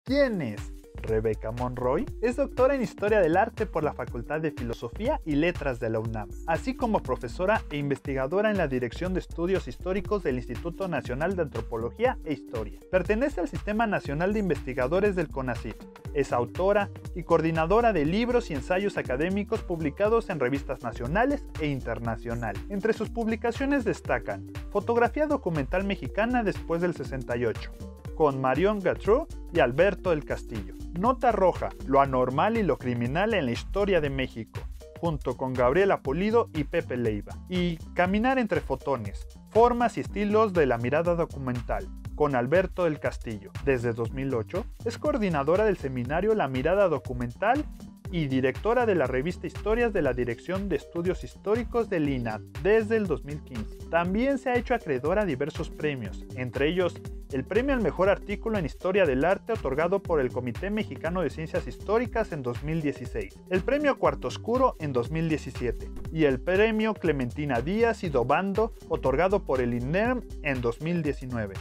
¿Quién es? Rebeca Monroy es doctora en Historia del Arte por la Facultad de Filosofía y Letras de la UNAM, así como profesora e investigadora en la Dirección de Estudios Históricos del Instituto Nacional de Antropología e Historia. Pertenece al Sistema Nacional de Investigadores del CONACYT. Es autora y coordinadora de libros y ensayos académicos publicados en revistas nacionales e internacionales. Entre sus publicaciones destacan Fotografía documental mexicana después del 68, con Marion Gautreaux y Alberto del Castillo. Nota roja, lo anormal y lo criminal en la historia de México, junto con Gabriela Pulido y Pepe Leiva. Y Caminar entre fotones, formas y estilos de la mirada documental, con Alberto del Castillo. Desde 2008, es coordinadora del seminario La Mirada Documental y directora de la revista Historias de la Dirección de Estudios Históricos del INAH desde el 2015. También se ha hecho acreedora a diversos premios, entre ellos el premio al mejor artículo en Historia del Arte otorgado por el Comité Mexicano de Ciencias Históricas en 2016, el premio Cuarto Oscuro en 2017 y el premio Clementina Díaz y Dobando otorgado por el INERM en 2019.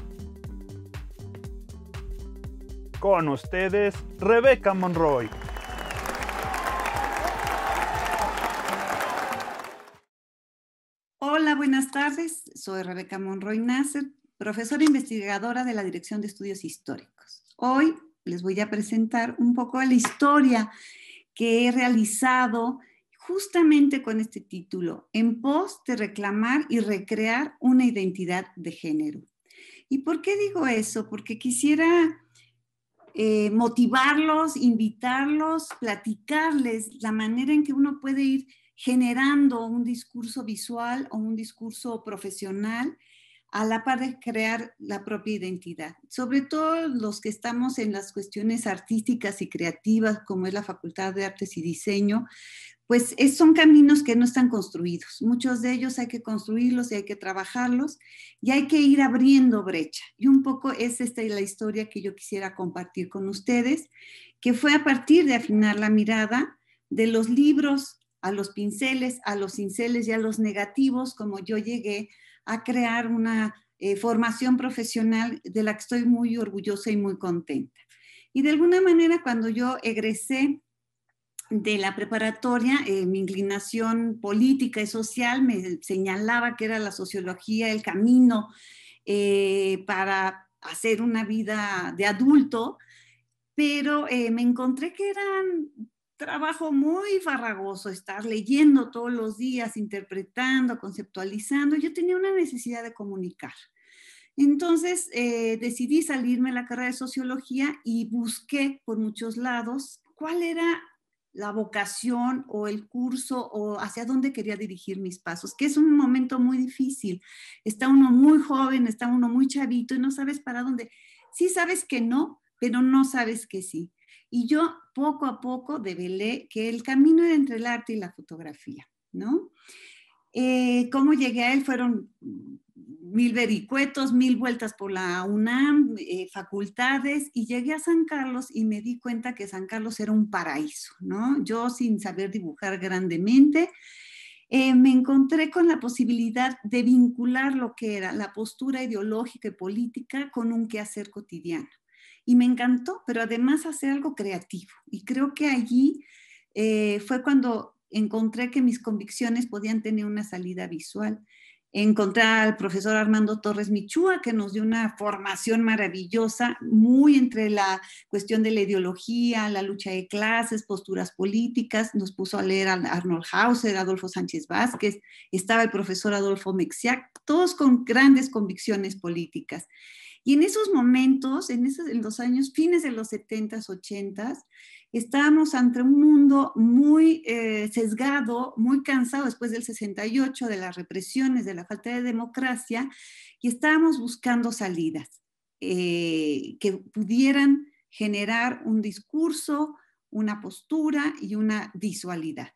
Con ustedes, Rebeca Monroy. Hola, buenas tardes. Soy Rebeca Monroy Nasser, profesora investigadora de la Dirección de Estudios Históricos. Hoy les voy a presentar un poco de la historia que he realizado justamente con este título, en pos de reclamar y recrear una identidad de género. ¿Y por qué digo eso? Porque quisiera motivarlos, invitarlos, platicarles la manera en que uno puede ir generando un discurso visual o un discurso profesional a la par de crear la propia identidad. Sobre todo los que estamos en las cuestiones artísticas y creativas, como es la Facultad de Artes y Diseño, pues son caminos que no están construidos. Muchos de ellos hay que construirlos y hay que trabajarlos y hay que ir abriendo brecha. Y un poco es esta la historia que yo quisiera compartir con ustedes, que fue a partir de afinar la mirada de los libros a los pinceles, a los cinceles y a los negativos, como yo llegué a crear una formación profesional de la que estoy muy orgullosa y muy contenta. Y de alguna manera, cuando yo egresé de la preparatoria, mi inclinación política y social me señalaba que era la sociología el camino para hacer una vida de adulto, pero me encontré que era un trabajo muy farragoso estar leyendo todos los días, interpretando, conceptualizando. Yo tenía una necesidad de comunicar. Entonces decidí salirme de la carrera de sociología y busqué por muchos lados cuál era la vocación o el curso o hacia dónde quería dirigir mis pasos, que es un momento muy difícil. Está uno muy joven, está uno muy chavito y no sabes para dónde. Sí sabes que no, pero no sabes que sí. Y yo poco a poco develé que el camino era entre el arte y la fotografía, ¿no? ¿Cómo llegué a él? Fueron 1000 vericuetos, 1000 vueltas por la UNAM, facultades, y llegué a San Carlos y me di cuenta que San Carlos era un paraíso, ¿no? Yo sin saber dibujar grandemente, me encontré con la posibilidad de vincular lo que era la postura ideológica y política con un quehacer cotidiano. Y me encantó, pero además hacer algo creativo. Y creo que allí fue cuando encontré que mis convicciones podían tener una salida visual. Encontré al profesor Armando Torres Michúa, que nos dio una formación maravillosa, muy entre la cuestión de la ideología, la lucha de clases, posturas políticas. Nos puso a leer a Arnold Hauser, Adolfo Sánchez Vázquez, estaba el profesor Adolfo Mexiac, todos con grandes convicciones políticas. Y en esos momentos, en los años fines de los 70s, 80s, estábamos ante un mundo muy sesgado, muy cansado después del 68, de las represiones, de la falta de democracia, y estábamos buscando salidas que pudieran generar un discurso, una postura y una visualidad.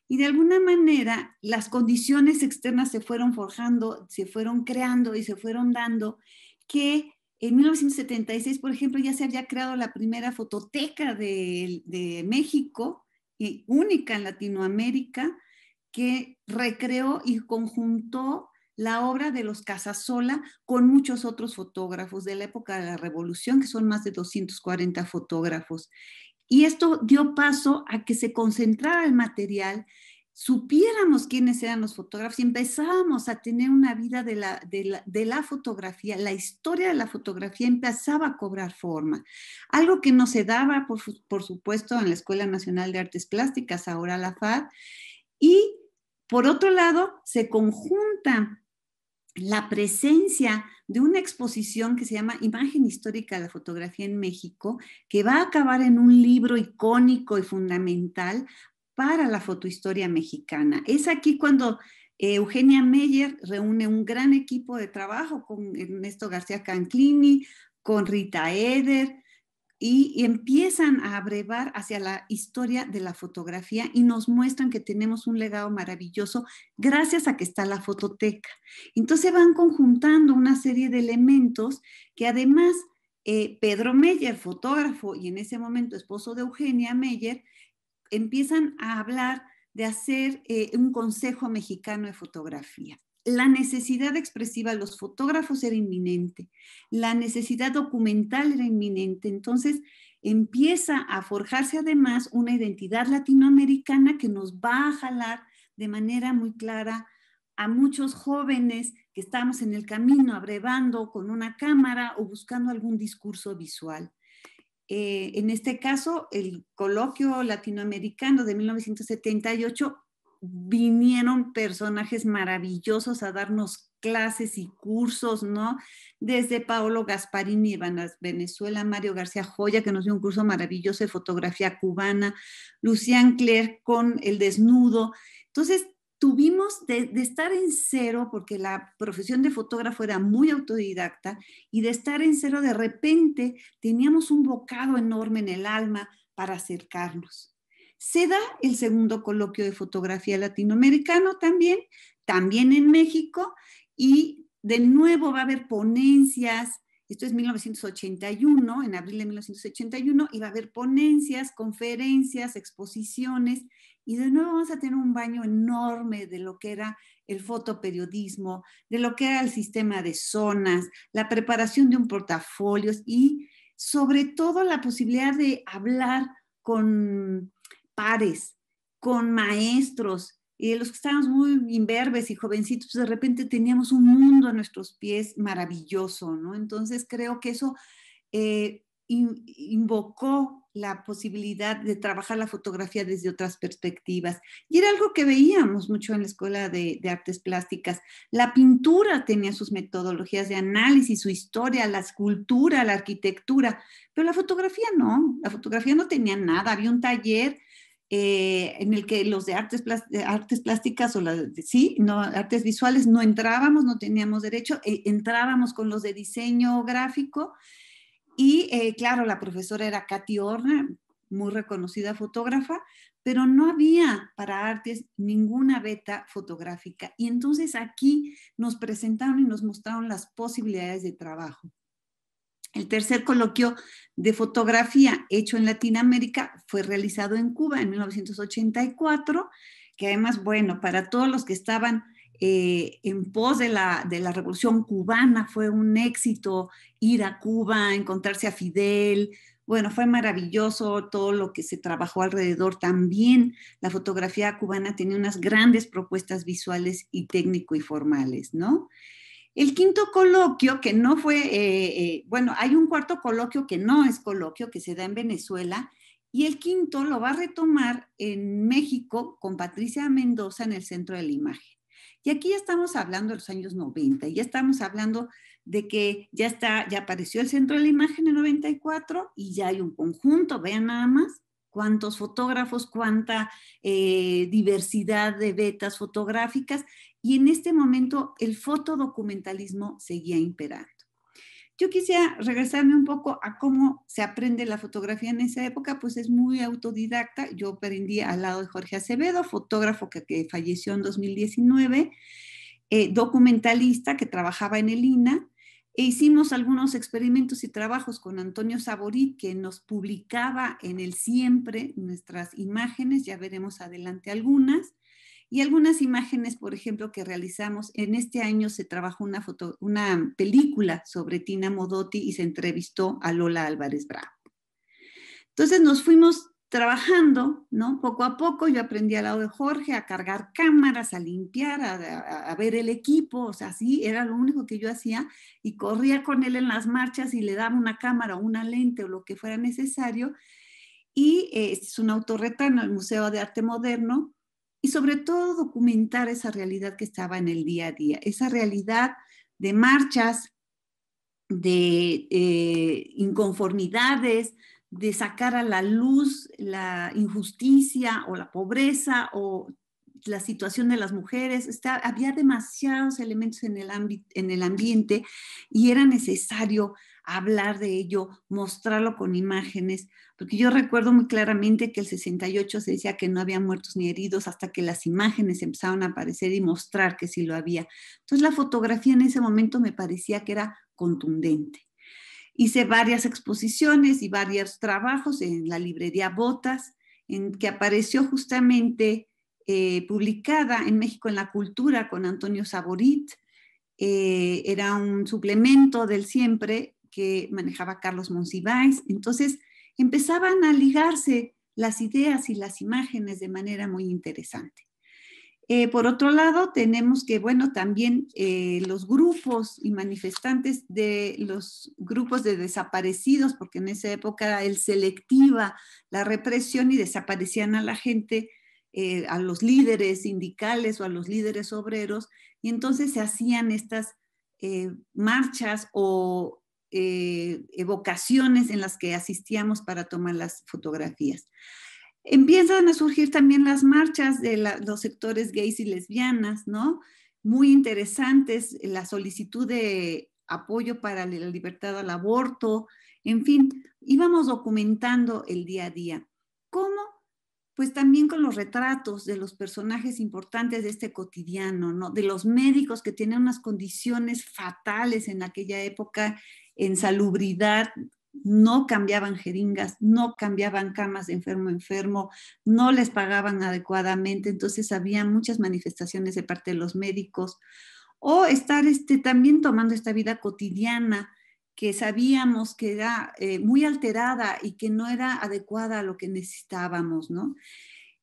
Y de alguna manera las condiciones externas se fueron forjando, se fueron creando y se fueron dando, que en 1976, por ejemplo, ya se había creado la primera fototeca de México, y única en Latinoamérica, que recreó y conjuntó la obra de los Casasola con muchos otros fotógrafos de la época de la Revolución, que son más de 240 fotógrafos. Y esto dio paso a que se concentrara el material, supiéramos quiénes eran los fotógrafos y empezábamos a tener una vida de la fotografía. La historia de la fotografía empezaba a cobrar forma. Algo que no se daba, por supuesto, en la Escuela Nacional de Artes Plásticas, ahora la FAD. Y por otro lado, se conjunta la presencia de una exposición que se llama Imagen Histórica de la Fotografía en México, que va a acabar en un libro icónico y fundamental para la fotohistoria mexicana. Es aquí cuando Eugenia Meyer reúne un gran equipo de trabajo con Ernesto García Canclini, con Rita Eder, y empiezan a abrevar hacia la historia de la fotografía y nos muestran que tenemos un legado maravilloso gracias a que está la fototeca. Entonces van conjuntando una serie de elementos que además Pedro Meyer, fotógrafo y en ese momento esposo de Eugenia Meyer, empiezan a hablar de hacer un consejo mexicano de fotografía. La necesidad expresiva de los fotógrafos era inminente, la necesidad documental era inminente, entonces empieza a forjarse además una identidad latinoamericana que nos va a jalar de manera muy clara a muchos jóvenes que estamos en el camino abrevando con una cámara o buscando algún discurso visual. En este caso, el coloquio latinoamericano de 1978, vinieron personajes maravillosos a darnos clases y cursos, ¿no? Desde Paolo Gasparini de Venezuela, Mario García Joya, que nos dio un curso maravilloso de fotografía cubana, Lucian Clerc con el desnudo. Entonces, tuvimos de estar en cero, porque la profesión de fotógrafo era muy autodidacta, y de estar en cero, de repente teníamos un bocado enorme en el alma para acercarnos. Se da el segundo coloquio de fotografía latinoamericano también en México, y de nuevo va a haber ponencias. Esto es 1981, en abril de 1981, y va a haber ponencias, conferencias, exposiciones, y de nuevo vamos a tener un baño enorme de lo que era el fotoperiodismo, de lo que era el sistema de zonas, la preparación de un portafolio y sobre todo la posibilidad de hablar con pares, con maestros, y los que estábamos muy imberbes y jovencitos, pues de repente teníamos un mundo a nuestros pies maravilloso, ¿no? Entonces creo que eso invocó la posibilidad de trabajar la fotografía desde otras perspectivas. Y era algo que veíamos mucho en la Escuela de Artes Plásticas. La pintura tenía sus metodologías de análisis, su historia, la escultura, la arquitectura, pero la fotografía no tenía nada. Había un taller en el que los de artes plásticas o artes visuales no entrábamos, no teníamos derecho, entrábamos con los de diseño gráfico y claro, la profesora era Katy Horner, muy reconocida fotógrafa, pero no había para artes ninguna beta fotográfica. Y entonces aquí nos presentaron y nos mostraron las posibilidades de trabajo. El tercer coloquio de fotografía hecho en Latinoamérica fue realizado en Cuba en 1984, que además, bueno, para todos los que estaban en pos de la Revolución Cubana fue un éxito ir a Cuba, encontrarse a Fidel. Bueno, fue maravilloso todo lo que se trabajó alrededor. También la fotografía cubana tenía unas grandes propuestas visuales y técnico y formales, ¿no? El quinto coloquio, que no fue, hay un cuarto coloquio que no es coloquio, que se da en Venezuela, y el quinto lo va a retomar en México con Patricia Mendoza en el Centro de la Imagen. Y aquí ya estamos hablando de los años 90, y ya estamos hablando de que ya apareció el Centro de la Imagen en 94 y ya hay un conjunto, vean nada más cuántos fotógrafos, cuánta diversidad de vetas fotográficas, y en este momento el fotodocumentalismo seguía imperando. Yo quisiera regresarme un poco a cómo se aprende la fotografía en esa época, pues es muy autodidacta. Yo aprendí al lado de Jorge Acevedo, fotógrafo que falleció en 2019, documentalista que trabajaba en el INA, e hicimos algunos experimentos y trabajos con Antonio Saborit, que nos publicaba en el Siempre nuestras imágenes, ya veremos adelante algunas. y algunas imágenes, por ejemplo, que realizamos. En este año se trabajó una película sobre Tina Modotti y se entrevistó a Lola Álvarez Bravo. Entonces nos fuimos trabajando, ¿no? Poco a poco yo aprendí al lado de Jorge a cargar cámaras, a limpiar, a ver el equipo, o sea, sí, era lo único que yo hacía, y corría con él en las marchas y le daba una cámara o una lente o lo que fuera necesario. Y es un autorretrato en el Museo de Arte Moderno, y sobre todo documentar esa realidad que estaba en el día a día, esa realidad de marchas, de inconformidades, de sacar a la luz la injusticia o la pobreza o la situación de las mujeres. Había demasiados elementos en el ambiente y era necesario hablar de ello, mostrarlo con imágenes, porque yo recuerdo muy claramente que el 68 se decía que no había muertos ni heridos hasta que las imágenes empezaron a aparecer y mostrar que sí lo había. Entonces la fotografía en ese momento me parecía que era contundente. Hice varias exposiciones y varios trabajos en la librería Botas, en que apareció justamente publicada en México en la Cultura con Antonio Saborit. Era un suplemento del Siempre que manejaba Carlos Monsiváis. Entonces empezaban a ligarse las ideas y las imágenes de manera muy interesante. Por otro lado, tenemos que, bueno, también los grupos y manifestantes de los grupos de desaparecidos, porque en esa época era el selectiva la represión y desaparecían a la gente, a los líderes sindicales o a los líderes obreros, y entonces se hacían estas marchas o evocaciones en las que asistíamos para tomar las fotografías. Empiezan a surgir también las marchas de los sectores gays y lesbianas, ¿no? Muy interesantes, la solicitud de apoyo para la libertad al aborto, en fin, íbamos documentando el día a día. ¿Cómo? Pues también con los retratos de los personajes importantes de este cotidiano, ¿no? De los médicos que tenían unas condiciones fatales en aquella época, en salubridad, no cambiaban jeringas, no cambiaban camas de enfermo a enfermo, no les pagaban adecuadamente, entonces había muchas manifestaciones de parte de los médicos, o estar también tomando esta vida cotidiana que sabíamos que era muy alterada y que no era adecuada a lo que necesitábamos, ¿no?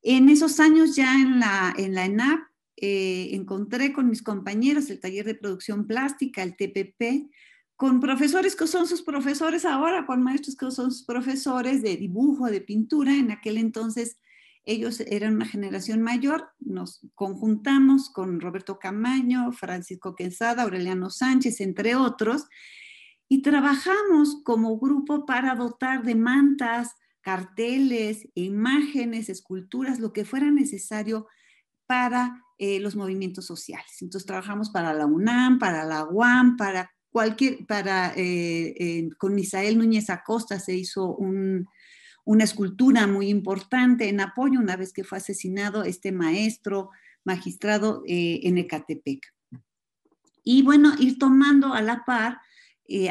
En esos años ya en la ENAP encontré con mis compañeros el taller de producción plástica, el TPP, con profesores que son sus profesores ahora, con maestros que son sus profesores de dibujo, de pintura. En aquel entonces ellos eran una generación mayor, nos conjuntamos con Roberto Camaño, Francisco Quesada, Aureliano Sánchez, entre otros, y trabajamos como grupo para dotar de mantas, carteles, imágenes, esculturas, lo que fuera necesario para los movimientos sociales. Entonces trabajamos para la UNAM, para la UAM, con Misael Núñez Acosta se hizo una escultura muy importante en apoyo una vez que fue asesinado este maestro magistrado en Ecatepec. Y bueno, ir tomando a la par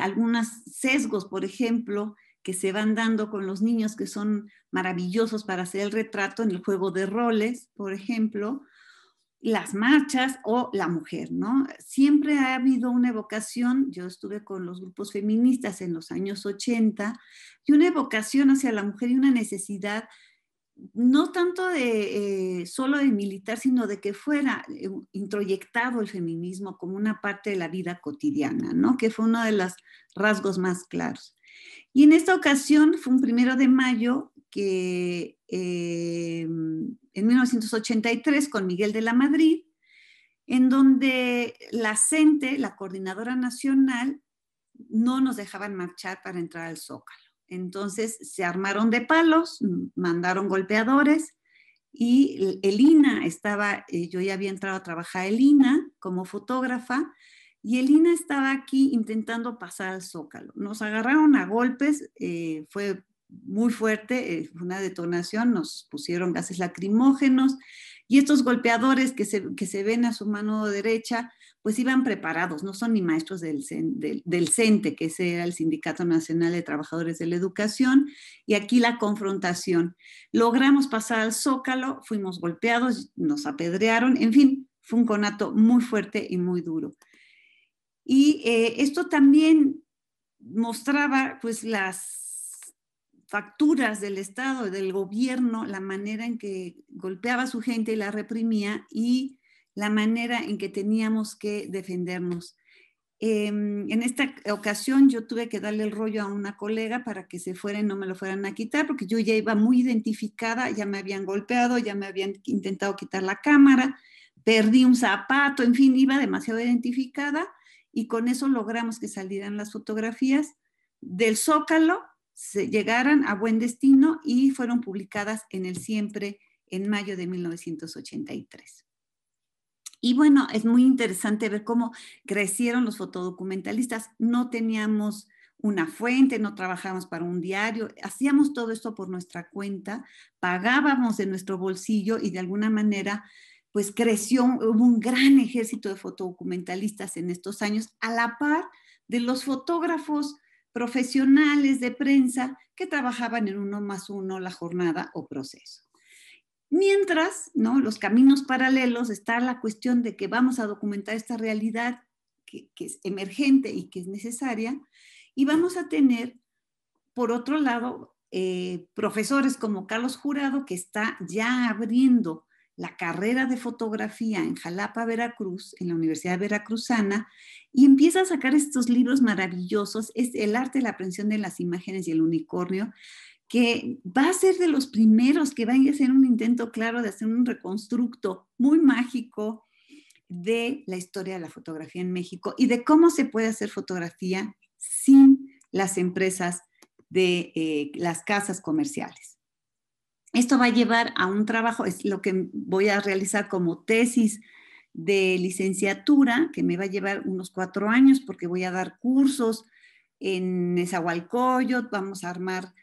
algunos sesgos, por ejemplo, que se van dando con los niños que son maravillosos para hacer el retrato en el juego de roles, por ejemplo, las marchas o la mujer, ¿no? Siempre ha habido una evocación, yo estuve con los grupos feministas en los años 80, y una evocación hacia la mujer y una necesidad no tanto solo de militar, sino de que fuera introyectado el feminismo como una parte de la vida cotidiana, ¿no? Que fue uno de los rasgos más claros. Y en esta ocasión fue un 1 de mayo que en 1983 con Miguel de la Madrid, en donde la CENTE, la Coordinadora Nacional, no nos dejaban marchar para entrar al Zócalo. Entonces se armaron de palos, mandaron golpeadores y el INA estaba, yo ya había entrado a trabajar el INA como fotógrafa, y el INA estaba aquí intentando pasar al Zócalo. Nos agarraron a golpes, fue muy fuerte, fue una detonación, nos pusieron gases lacrimógenos, y estos golpeadores que se ven a su mano derecha, pues iban preparados, no son ni maestros del CENTE, que ese era el Sindicato Nacional de Trabajadores de la Educación, y aquí la confrontación. Logramos pasar al Zócalo, fuimos golpeados, nos apedrearon, en fin, fue un conato muy fuerte y muy duro. Y esto también mostraba pues las facturas del Estado, del gobierno, la manera en que golpeaba a su gente y la reprimía, y la manera en que teníamos que defendernos. En esta ocasión yo tuve que darle el rollo a una colega para que se fuera y no me lo fueran a quitar, porque yo ya iba muy identificada, ya me habían golpeado, ya me habían intentado quitar la cámara, perdí un zapato, en fin, iba demasiado identificada, y con eso logramos que salieran las fotografías del Zócalo, se llegaran a buen destino y fueron publicadas en El Siempre en mayo de 1983. Y bueno, es muy interesante ver cómo crecieron los fotodocumentalistas. No teníamos una fuente, no trabajábamos para un diario, hacíamos todo esto por nuestra cuenta, pagábamos de nuestro bolsillo y de alguna manera pues creció, hubo un gran ejército de fotodocumentalistas en estos años, a la par de los fotógrafos profesionales de prensa que trabajaban en 1+1 la jornada o proceso. Mientras, ¿no? Los caminos paralelos está la cuestión de que vamos a documentar esta realidad que es emergente y que es necesaria, y vamos a tener, por otro lado, profesores como Carlos Jurado, que está ya abriendo la carrera de fotografía en Jalapa, Veracruz, en la Universidad Veracruzana, y empieza a sacar estos libros maravillosos, es El arte de la aprehensión de las imágenes y el unicornio, que va a ser de los primeros que van a hacer un intento claro de hacer un reconstructo muy mágico de la historia de la fotografía en México y de cómo se puede hacer fotografía sin las empresas de las casas comerciales. Esto va a llevar a un trabajo, es lo que voy a realizar como tesis de licenciatura, que me va a llevar unos 4 años porque voy a dar cursos en Nezahualcóyotl, vamos a armar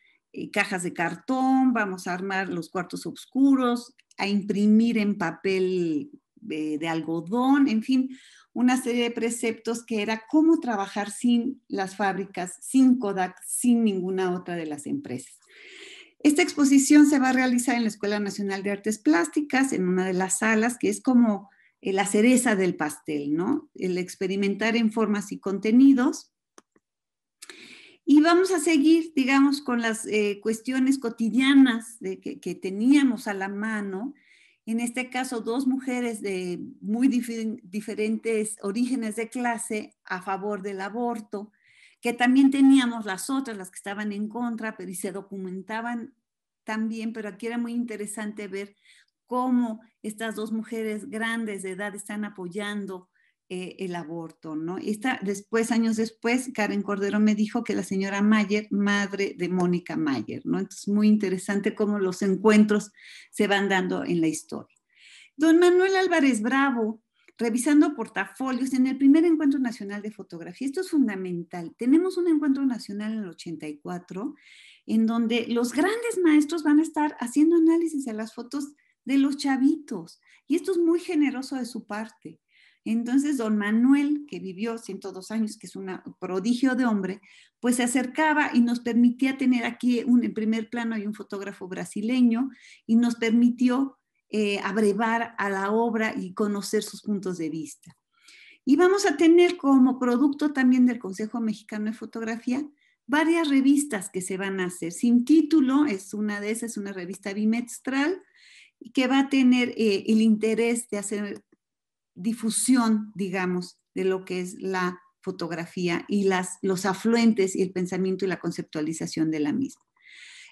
cajas de cartón, vamos a armar los cuartos oscuros, a imprimir en papel de algodón, en fin, una serie de preceptos que era cómo trabajar sin las fábricas, sin Kodak, sin ninguna otra de las empresas. Esta exposición se va a realizar en la Escuela Nacional de Artes Plásticas, en una de las salas, que es como la cereza del pastel, ¿no? El experimentar en formas y contenidos. Y vamos a seguir, digamos, con las cuestiones cotidianas que teníamos a la mano. En este caso, 2 mujeres de muy diferentes orígenes de clase a favor del aborto, que también teníamos las otras, las que estaban en contra, pero y se documentaban también, pero aquí era muy interesante ver cómo estas 2 mujeres grandes de edad están apoyando el aborto, ¿no? Después, años después, Karen Cordero me dijo que la señora Mayer, madre de Mónica Mayer, ¿no? Entonces, muy interesante cómo los encuentros se van dando en la historia. Don Manuel Álvarez Bravo, revisando portafolios en el primer encuentro nacional de fotografía. Esto es fundamental. Tenemos un encuentro nacional en el 84, en donde los grandes maestros van a estar haciendo análisis de las fotos de los chavitos. Y esto es muy generoso de su parte. Entonces, don Manuel, que vivió 102 años, que es un prodigio de hombre, pues se acercaba y nos permitía tener aquí en primer plano hay un fotógrafo brasileño y nos permitió abrevar a la obra y conocer sus puntos de vista. Y vamos a tener como producto también del Consejo Mexicano de Fotografía varias revistas que se van a hacer. Sin título, es una de esas, una revista bimestral, que va a tener el interés de hacer difusión, digamos, de lo que es la fotografía y los afluentes y el pensamiento y la conceptualización de la misma.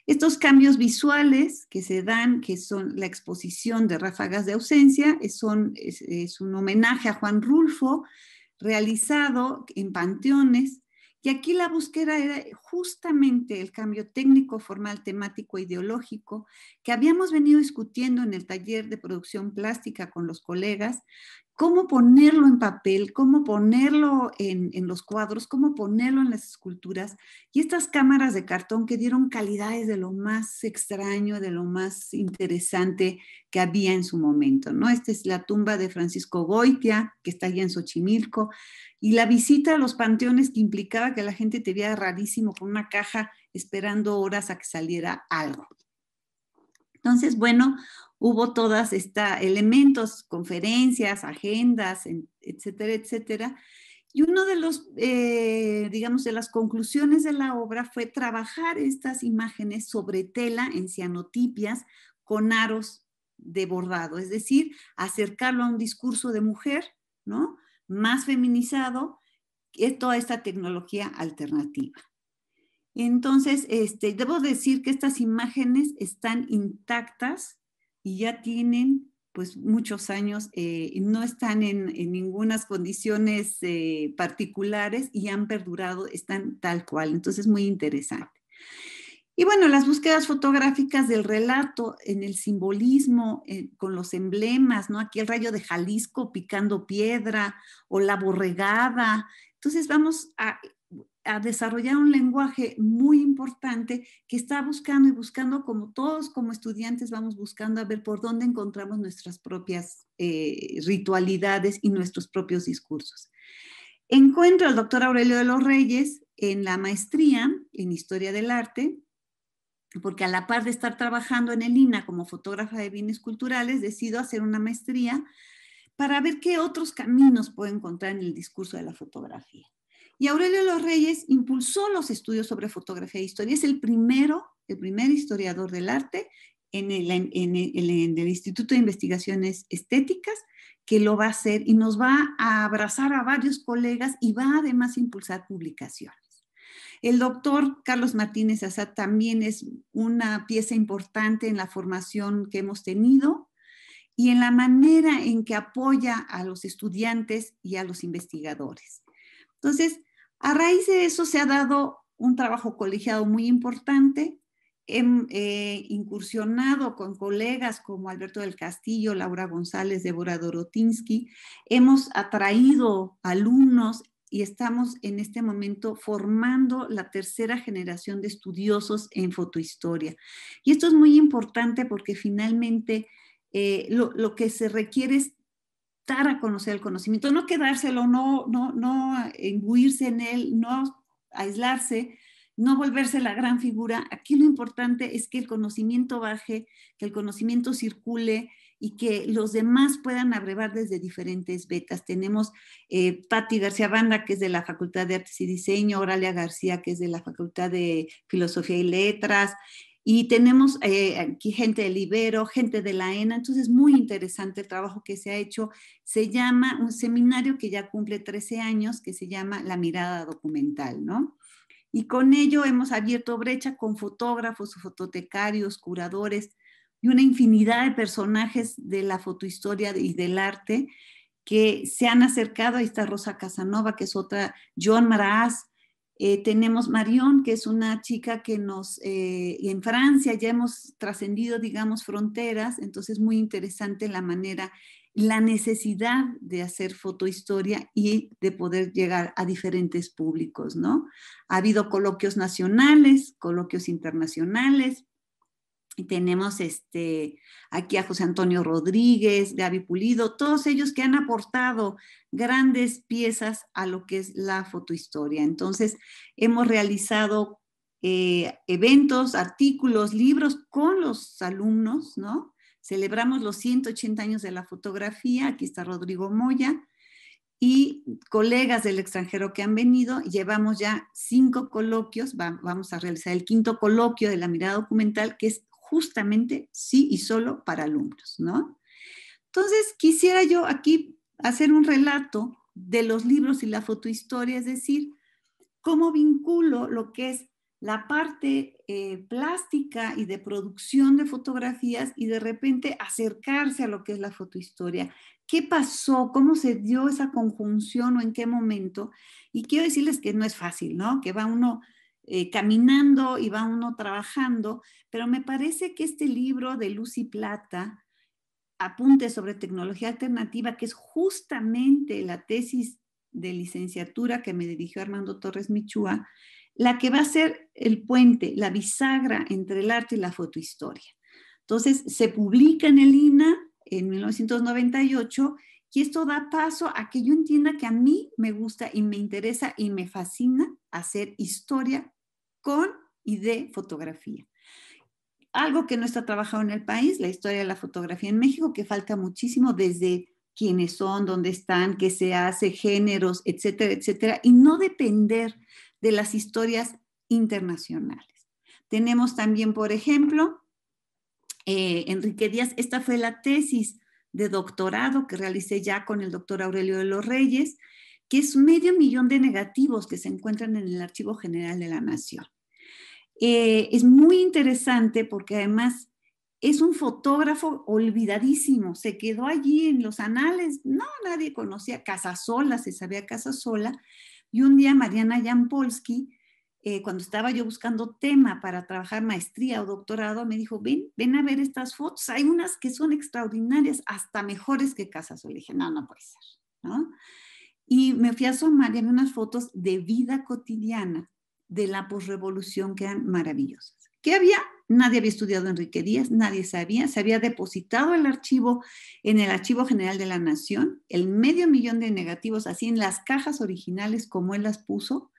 Estos cambios visuales que se dan, que son la exposición de Ráfagas de Ausencia, es un homenaje a Juan Rulfo, realizado en panteones, y aquí la búsqueda era justamente el cambio técnico, formal, temático, ideológico, que habíamos venido discutiendo en el taller de producción plástica con los colegas, cómo ponerlo en papel, cómo ponerlo en los cuadros, cómo ponerlo en las esculturas. Y estas cámaras de cartón que dieron calidades de lo más extraño, de lo más interesante que había en su momento, ¿no? Esta es la tumba de Francisco Goitia, que está allá en Xochimilco, y la visita a los panteones que implicaba que la gente te viera rarísimo con una caja esperando horas a que saliera algo. Entonces, bueno, hubo todas estos elementos, conferencias, agendas, etcétera, etcétera. Y uno de los, digamos, de las conclusiones de la obra fue trabajar estas imágenes sobre tela en cianotipias con aros de bordado, es decir, acercarlo a un discurso de mujer, ¿no? Más feminizado, toda esta tecnología alternativa. Entonces, debo decir que estas imágenes están intactas y ya tienen pues muchos años, no están en ninguna condiciones particulares y han perdurado, están tal cual. Entonces, muy interesante. Y bueno, las búsquedas fotográficas del relato en el simbolismo, con los emblemas, ¿no? Aquí el rayo de Jalisco picando piedra o la borregada. Entonces vamos a desarrollar un lenguaje muy importante que está buscando y buscando, como todos como estudiantes vamos buscando a ver por dónde encontramos nuestras propias ritualidades y nuestros propios discursos. Encuentro al doctor Aurelio de los Reyes en la maestría en Historia del Arte, porque a la par de estar trabajando en el INAH como fotógrafa de bienes culturales, decido hacer una maestría para ver qué otros caminos puedo encontrar en el discurso de la fotografía. Y Aurelio de los Reyes impulsó los estudios sobre fotografía e historia. Es el primer historiador del arte en el Instituto de Investigaciones Estéticas que lo va a hacer y nos va a abrazar a varios colegas y va además a impulsar publicaciones. El doctor Carlos Martínez Assad también es una pieza importante en la formación que hemos tenido y en la manera en que apoya a los estudiantes y a los investigadores. Entonces, a raíz de eso se ha dado un trabajo colegiado muy importante. He incursionado con colegas como Alberto del Castillo, Laura González, Débora Dorotinsky. Hemos atraído alumnos y estamos en este momento formando la tercera generación de estudiosos en fotohistoria. Y esto es muy importante porque finalmente lo que se requiere es dar a conocer el conocimiento, no quedárselo, no imbuirse en él, no aislarse, no volverse la gran figura. Aquí lo importante es que el conocimiento baje, que el conocimiento circule y que los demás puedan abrevar desde diferentes vetas. Tenemos Patti García Banda, que es de la Facultad de Artes y Diseño, Oralia García, que es de la Facultad de Filosofía y Letras, y tenemos aquí gente del Ibero, gente de la ENA, entonces muy interesante el trabajo que se ha hecho. Se llama un seminario que ya cumple 13 años, que se llama La Mirada Documental, ¿no? Y con ello hemos abierto brecha con fotógrafos, fototecarios, curadores y una infinidad de personajes de la fotohistoria y del arte que se han acercado. Ahí está Rosa Casanova, que es otra, John Maraz. Tenemos Marion, que es una chica que en Francia ya hemos trascendido, digamos, fronteras, entonces muy interesante la manera, la necesidad de hacer fotohistoria y de poder llegar a diferentes públicos, ¿no? Ha habido coloquios nacionales, coloquios internacionales, y tenemos aquí a José Antonio Rodríguez, Gaby Pulido, todos ellos que han aportado grandes piezas a lo que es la fotohistoria. Entonces, hemos realizado eventos, artículos, libros con los alumnos, ¿no? Celebramos los 180 años de la fotografía, aquí está Rodrigo Moya, y colegas del extranjero que han venido. Llevamos ya 5 coloquios, vamos a realizar el 5º coloquio de la mirada documental, que es justamente sí y solo para alumnos, ¿no? Entonces, quisiera yo aquí hacer un relato de los libros y la fotohistoria, es decir, cómo vinculo lo que es la parte plástica y de producción de fotografías y de repente acercarse a lo que es la fotohistoria. ¿Qué pasó? ¿Cómo se dio esa conjunción o en qué momento? Y quiero decirles que no es fácil, ¿no? Que va uno caminando y va uno trabajando, pero me parece que este libro de Luz y Plata apuntes sobre tecnología alternativa, que es justamente la tesis de licenciatura que me dirigió Armando Torres Michúa, la que va a ser el puente, la bisagra entre el arte y la fotohistoria. Entonces, se publica en el INA en 1998 y esto da paso a que yo entienda que a mí me gusta y me interesa y me fascina hacer historia con y de fotografía. Algo que no está trabajado en el país, la historia de la fotografía en México, que falta muchísimo desde quiénes son, dónde están, qué se hace, géneros, etcétera, etcétera, y no depender de las historias internacionales. Tenemos también, por ejemplo, Enrique Díaz, esta fue la tesis de doctorado que realicé ya con el doctor Aurelio de los Reyes, que es 500,000 de negativos que se encuentran en el Archivo General de la Nación. Es muy interesante porque además es un fotógrafo olvidadísimo, se quedó allí en los anales, no, nadie conocía Casasola, se sabía Casasola, y un día Mariana Jampolsky, cuando estaba yo buscando tema para trabajar maestría o doctorado, me dijo, ven a ver estas fotos, hay unas que son extraordinarias, hasta mejores que Casasola. Le dije, no puede ser, ¿no? Y me fui a asomar y había unas fotos de vida cotidiana de la posrevolución que eran maravillosas. ¿Qué había? Nadie había estudiado Enrique Díaz, nadie sabía, se había depositado el archivo en el Archivo General de la Nación, el 500,000 de negativos así en las cajas originales como él las puso,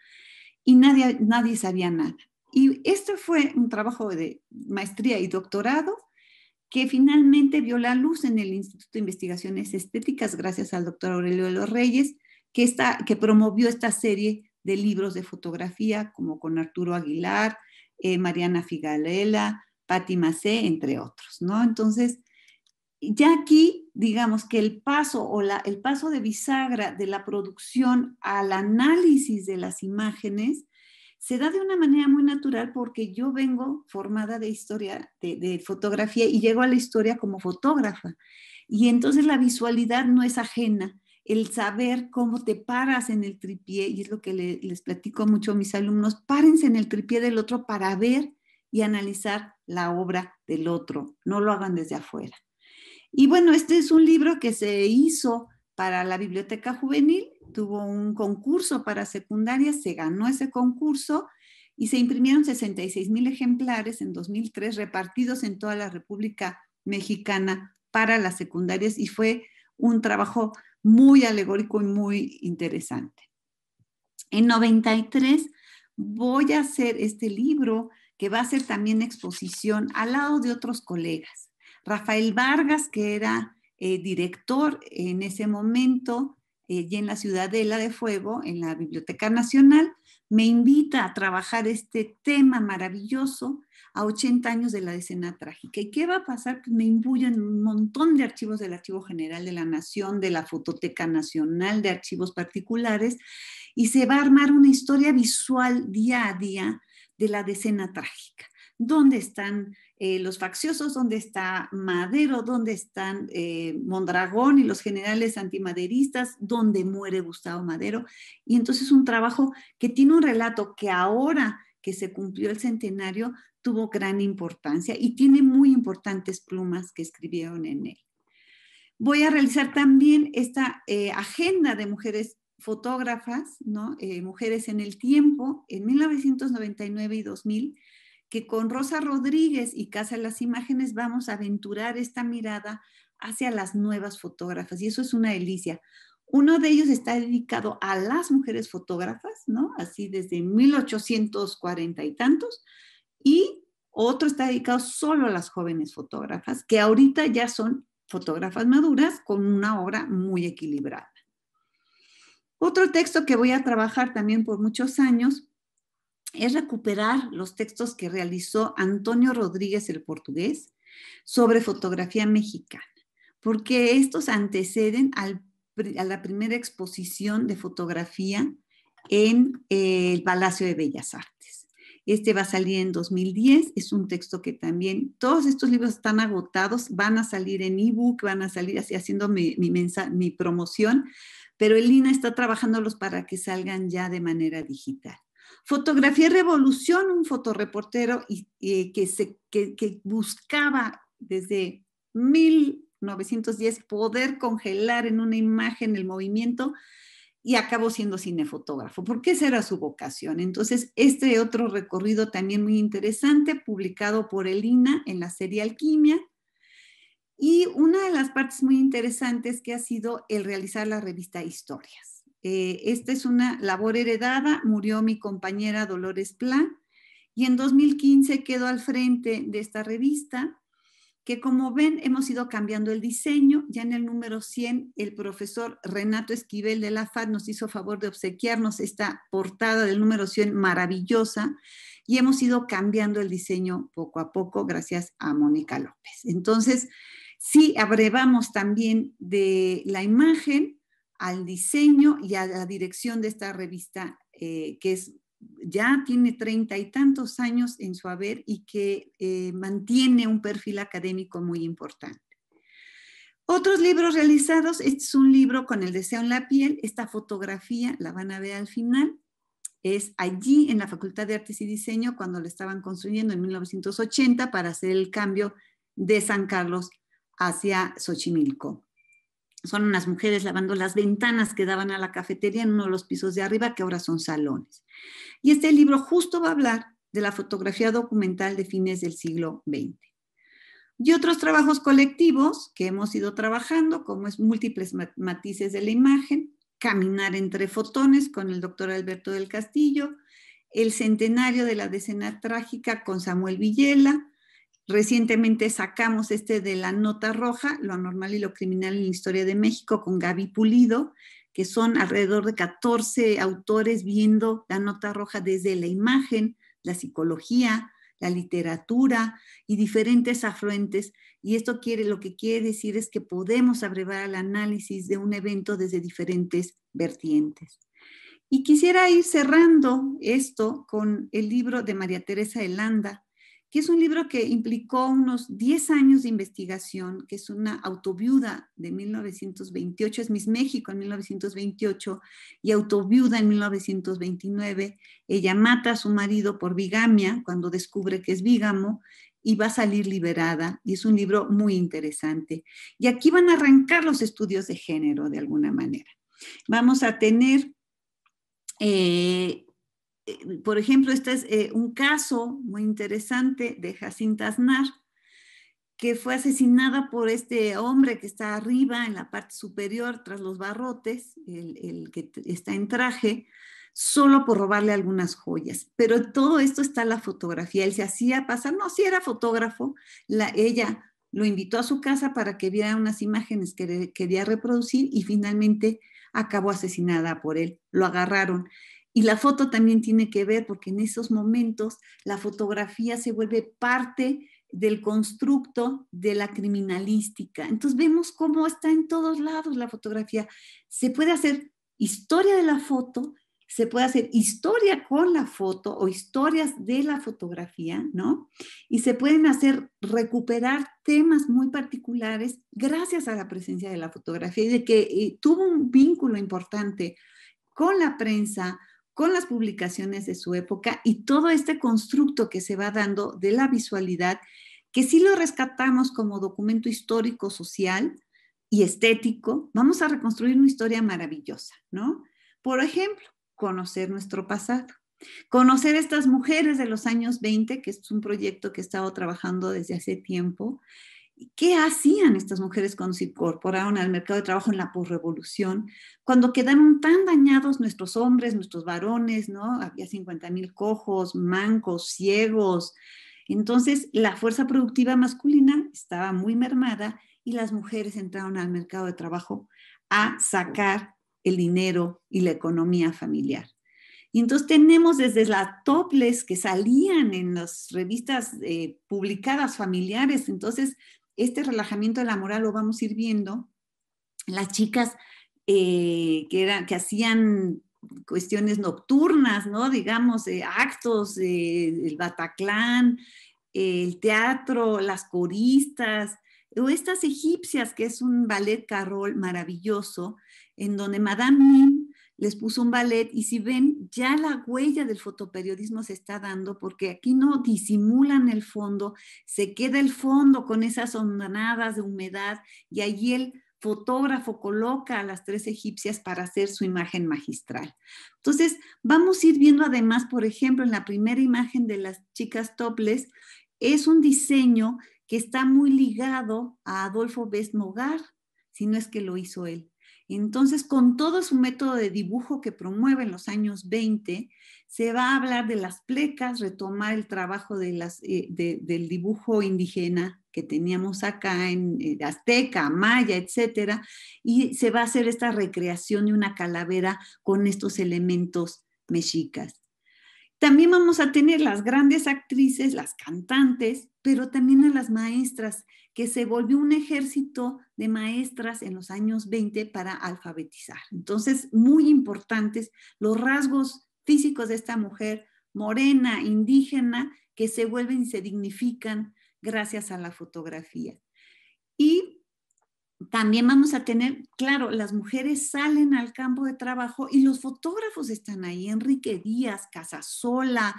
y nadie sabía nada. Y este fue un trabajo de maestría y doctorado que finalmente vio la luz en el Instituto de Investigaciones Estéticas gracias al doctor Aurelio de los Reyes, que promovió esta serie de libros de fotografía, como con Arturo Aguilar, Mariana Figalela, Patti Macé, entre otros, ¿no? Entonces, ya aquí, digamos que el paso el paso de bisagra de la producción al análisis de las imágenes se da de una manera muy natural porque yo vengo formada de historia, de fotografía y llego a la historia como fotógrafa. Y entonces la visualidad no es ajena, el saber cómo te paras en el tripié, y es lo que les platico mucho a mis alumnos, párense en el tripié del otro para ver y analizar la obra del otro, no lo hagan desde afuera. Y bueno, este es un libro que se hizo para la Biblioteca Juvenil, tuvo un concurso para secundaria, se ganó ese concurso y se imprimieron 66,000 ejemplares en 2003 repartidos en toda la República Mexicana para las secundarias y fue un trabajo muy alegórico y muy interesante. En 93 voy a hacer este libro que va a ser también exposición al lado de otros colegas. Rafael Vargas, que era director en ese momento y en la Ciudadela de Fuego, en la Biblioteca Nacional, me invita a trabajar este tema maravilloso a 80 años de la decena trágica. ¿Y qué va a pasar? Pues me imbuyo en un montón de archivos del Archivo General de la Nación, de la Fototeca Nacional, de archivos particulares, y se va a armar una historia visual día a día de la decena trágica. ¿Dónde están los facciosos? ¿Dónde está Madero? ¿Dónde están Mondragón y los generales antimaderistas? ¿Dónde muere Gustavo Madero? Y entonces un trabajo que tiene un relato que ahora que se cumplió el centenario tuvo gran importancia y tiene muy importantes plumas que escribieron en él. Voy a realizar también esta agenda de mujeres fotógrafas, ¿no? Mujeres en el tiempo, en 1999 y 2000, que con Rosa Rodríguez y Casa de las Imágenes vamos a aventurar esta mirada hacia las nuevas fotógrafas, y eso es una delicia. Uno de ellos está dedicado a las mujeres fotógrafas, ¿no? Así desde 1840 y tantos, y otro está dedicado solo a las jóvenes fotógrafas, que ahorita ya son fotógrafas maduras con una obra muy equilibrada. Otro texto que voy a trabajar también por muchos años es recuperar los textos que realizó Antonio Rodríguez el portugués sobre fotografía mexicana, porque estos anteceden a la primera exposición de fotografía en el Palacio de Bellas Artes. Este va a salir en 2010, es un texto que también, todos estos libros están agotados, van a salir en ebook, van a salir así haciendo mi promoción, pero el INA está trabajándolos para que salgan ya de manera digital. Fotografía y Revolución, un fotoreportero que buscaba desde 1910 poder congelar en una imagen el movimiento, y acabó siendo cinefotógrafo, porque esa era su vocación. Entonces, este otro recorrido también muy interesante, publicado por el INA en la serie Alquimia. Y una de las partes muy interesantes que ha sido el realizar la revista Historias. Esta es una labor heredada, murió mi compañera Dolores Pla, y en 2015 quedó al frente de esta revista, que como ven hemos ido cambiando el diseño. Ya en el número 100 el profesor Renato Esquivel de la FAD nos hizo favor de obsequiarnos esta portada del número 100 maravillosa, y hemos ido cambiando el diseño poco a poco gracias a Mónica López. Entonces, sí, abrevamos también de la imagen al diseño y a la dirección de esta revista, que ya tiene 30 y tantos años en su haber y que mantiene un perfil académico muy importante. Otros libros realizados, este es un libro con el deseo en la piel. Esta fotografía la van a ver al final. Es allí en la Facultad de Artes y Diseño cuando lo estaban construyendo en 1980 para hacer el cambio de San Carlos hacia Xochimilco. Son unas mujeres lavando las ventanas que daban a la cafetería en uno de los pisos de arriba, que ahora son salones. Y este libro justo va a hablar de la fotografía documental de fines del siglo XX. Y otros trabajos colectivos que hemos ido trabajando, como es Múltiples matices de la imagen, Caminar entre fotones con el doctor Alberto del Castillo, El centenario de la decena trágica con Samuel Villela. Recientemente sacamos de La Nota Roja, lo anormal y lo criminal en la historia de México, con Gaby Pulido, que son alrededor de 14 autores viendo la nota roja desde la imagen, la psicología, la literatura y diferentes afluentes. Y esto lo que quiere decir es que podemos abrevar el análisis de un evento desde diferentes vertientes. Y quisiera ir cerrando esto con el libro de María Teresa de Landa, que es un libro que implicó unos 10 años de investigación, que es una autoviuda de 1928, es Miss México en 1928 y autoviuda en 1929. Ella mata a su marido por bigamia cuando descubre que es bígamo y va a salir liberada, y es un libro muy interesante. Y aquí van a arrancar los estudios de género de alguna manera. Vamos a tener... por ejemplo, este es un caso muy interesante de Jacinta Aznar, que fue asesinada por este hombre que está arriba en la parte superior tras los barrotes, el que está en traje, solo por robarle algunas joyas. Pero todo esto está en la fotografía. Él se hacía pasar, no, sí era fotógrafo, ella lo invitó a su casa para que viera unas imágenes que quería reproducir y finalmente acabó asesinada por él. Lo agarraron. Y la foto también tiene que ver porque en esos momentos la fotografía se vuelve parte del constructo de la criminalística. Entonces vemos cómo está en todos lados la fotografía. Se puede hacer historia de la foto, se puede hacer historia con la foto o historias de la fotografía, ¿no? Y se pueden recuperar temas muy particulares gracias a la presencia de la fotografía y de que tuvo un vínculo importante con la prensa, con las publicaciones de su época y todo este constructo que se va dando de la visualidad, que si lo rescatamos como documento histórico, social y estético, vamos a reconstruir una historia maravillosa, ¿no? Por ejemplo, conocer nuestro pasado, conocer estas mujeres de los años 20, que es un proyecto que he estado trabajando desde hace tiempo. ¿Qué hacían estas mujeres cuando se incorporaron al mercado de trabajo en la posrevolución? Cuando quedaron tan dañados nuestros hombres, nuestros varones, ¿no? Había 50,000 cojos, mancos, ciegos. Entonces, la fuerza productiva masculina estaba muy mermada y las mujeres entraron al mercado de trabajo a sacar el dinero y la economía familiar. Y entonces tenemos desde las topless que salían en las revistas publicadas familiares. Entonces, este relajamiento de la moral lo vamos a ir viendo. Las chicas que hacían cuestiones nocturnas, ¿no? Digamos, actos, el Bataclán, el teatro, las coristas, o estas egipcias, que es un ballet carol maravilloso, en donde Madame Mim les puso un ballet y si ven, ya la huella del fotoperiodismo se está dando porque aquí no disimulan el fondo, se queda el fondo con esas ondadas de humedad y allí el fotógrafo coloca a las tres egipcias para hacer su imagen magistral. Entonces, vamos a ir viendo además, por ejemplo, en la primera imagen de las chicas topless, es un diseño que está muy ligado a Adolfo Best Mogar, si no es que lo hizo él. Entonces, con todo su método de dibujo que promueve en los años 20, se va a hablar de las plecas, retomar el trabajo del dibujo indígena que teníamos acá en azteca, maya, etcétera, y se va a hacer esta recreación de una calavera con estos elementos mexicas. También vamos a tener las grandes actrices, las cantantes, pero también a las maestras, que se volvió un ejército de maestras en los años 20 para alfabetizar. Entonces, muy importantes los rasgos físicos de esta mujer morena, indígena, que se vuelven y se dignifican gracias a la fotografía. Y también vamos a tener, claro, las mujeres salen al campo de trabajo y los fotógrafos están ahí, Enrique Díaz, Casasola,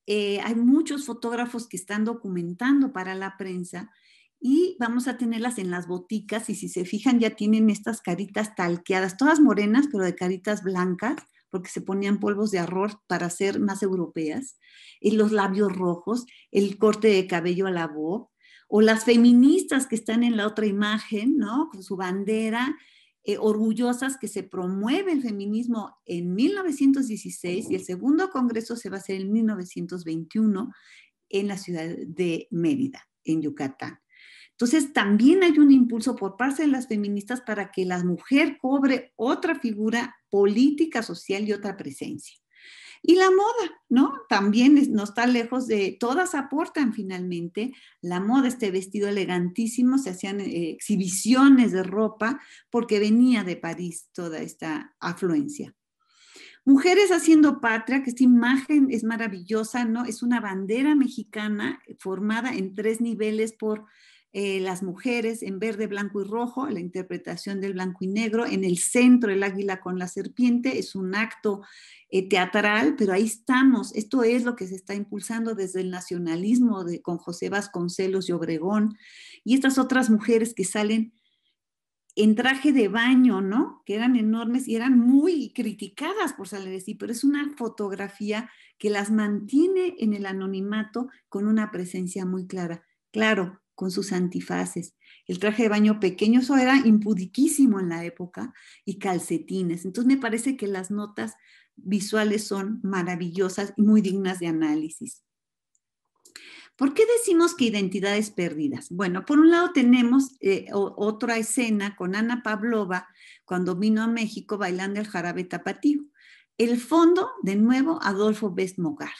hay muchos fotógrafos que están documentando para la prensa y vamos a tenerlas en las boticas y si se fijan ya tienen estas caritas talqueadas, todas morenas, pero de caritas blancas, porque se ponían polvos de arroz para ser más europeas, y los labios rojos, el corte de cabello a la bob, o las feministas que están en la otra imagen, ¿no? Con su bandera, orgullosas que se promueve el feminismo en 1916 y el segundo congreso se va a hacer en 1921 en la ciudad de Mérida, en Yucatán. Entonces, también hay un impulso por parte de las feministas para que la mujer cobre otra figura política, social y otra presencia. Y la moda, ¿no? También no está lejos de, todas aportan finalmente, la moda, este vestido elegantísimo, se hacían exhibiciones de ropa porque venía de París toda esta afluencia. Mujeres haciendo patria, que esta imagen es maravillosa, ¿no? Es una bandera mexicana formada en 3 niveles por las mujeres en verde, blanco y rojo, la interpretación del blanco y negro, en el centro el águila con la serpiente, es un acto teatral, pero ahí estamos, esto es lo que se está impulsando desde el nacionalismo con José Vasconcelos y Obregón, y estas otras mujeres que salen en traje de baño, ¿no? Que eran enormes y eran muy criticadas por salir así, pero es una fotografía que las mantiene en el anonimato con una presencia muy clara. Claro, con sus antifaces. El traje de baño pequeño, eso era impudiquísimo en la época, y calcetines. Entonces me parece que las notas visuales son maravillosas y muy dignas de análisis. ¿Por qué decimos que identidades perdidas? Bueno, por un lado tenemos otra escena con Ana Pavlova cuando vino a México bailando el jarabe tapatío. El fondo, de nuevo, Adolfo Best Mogar,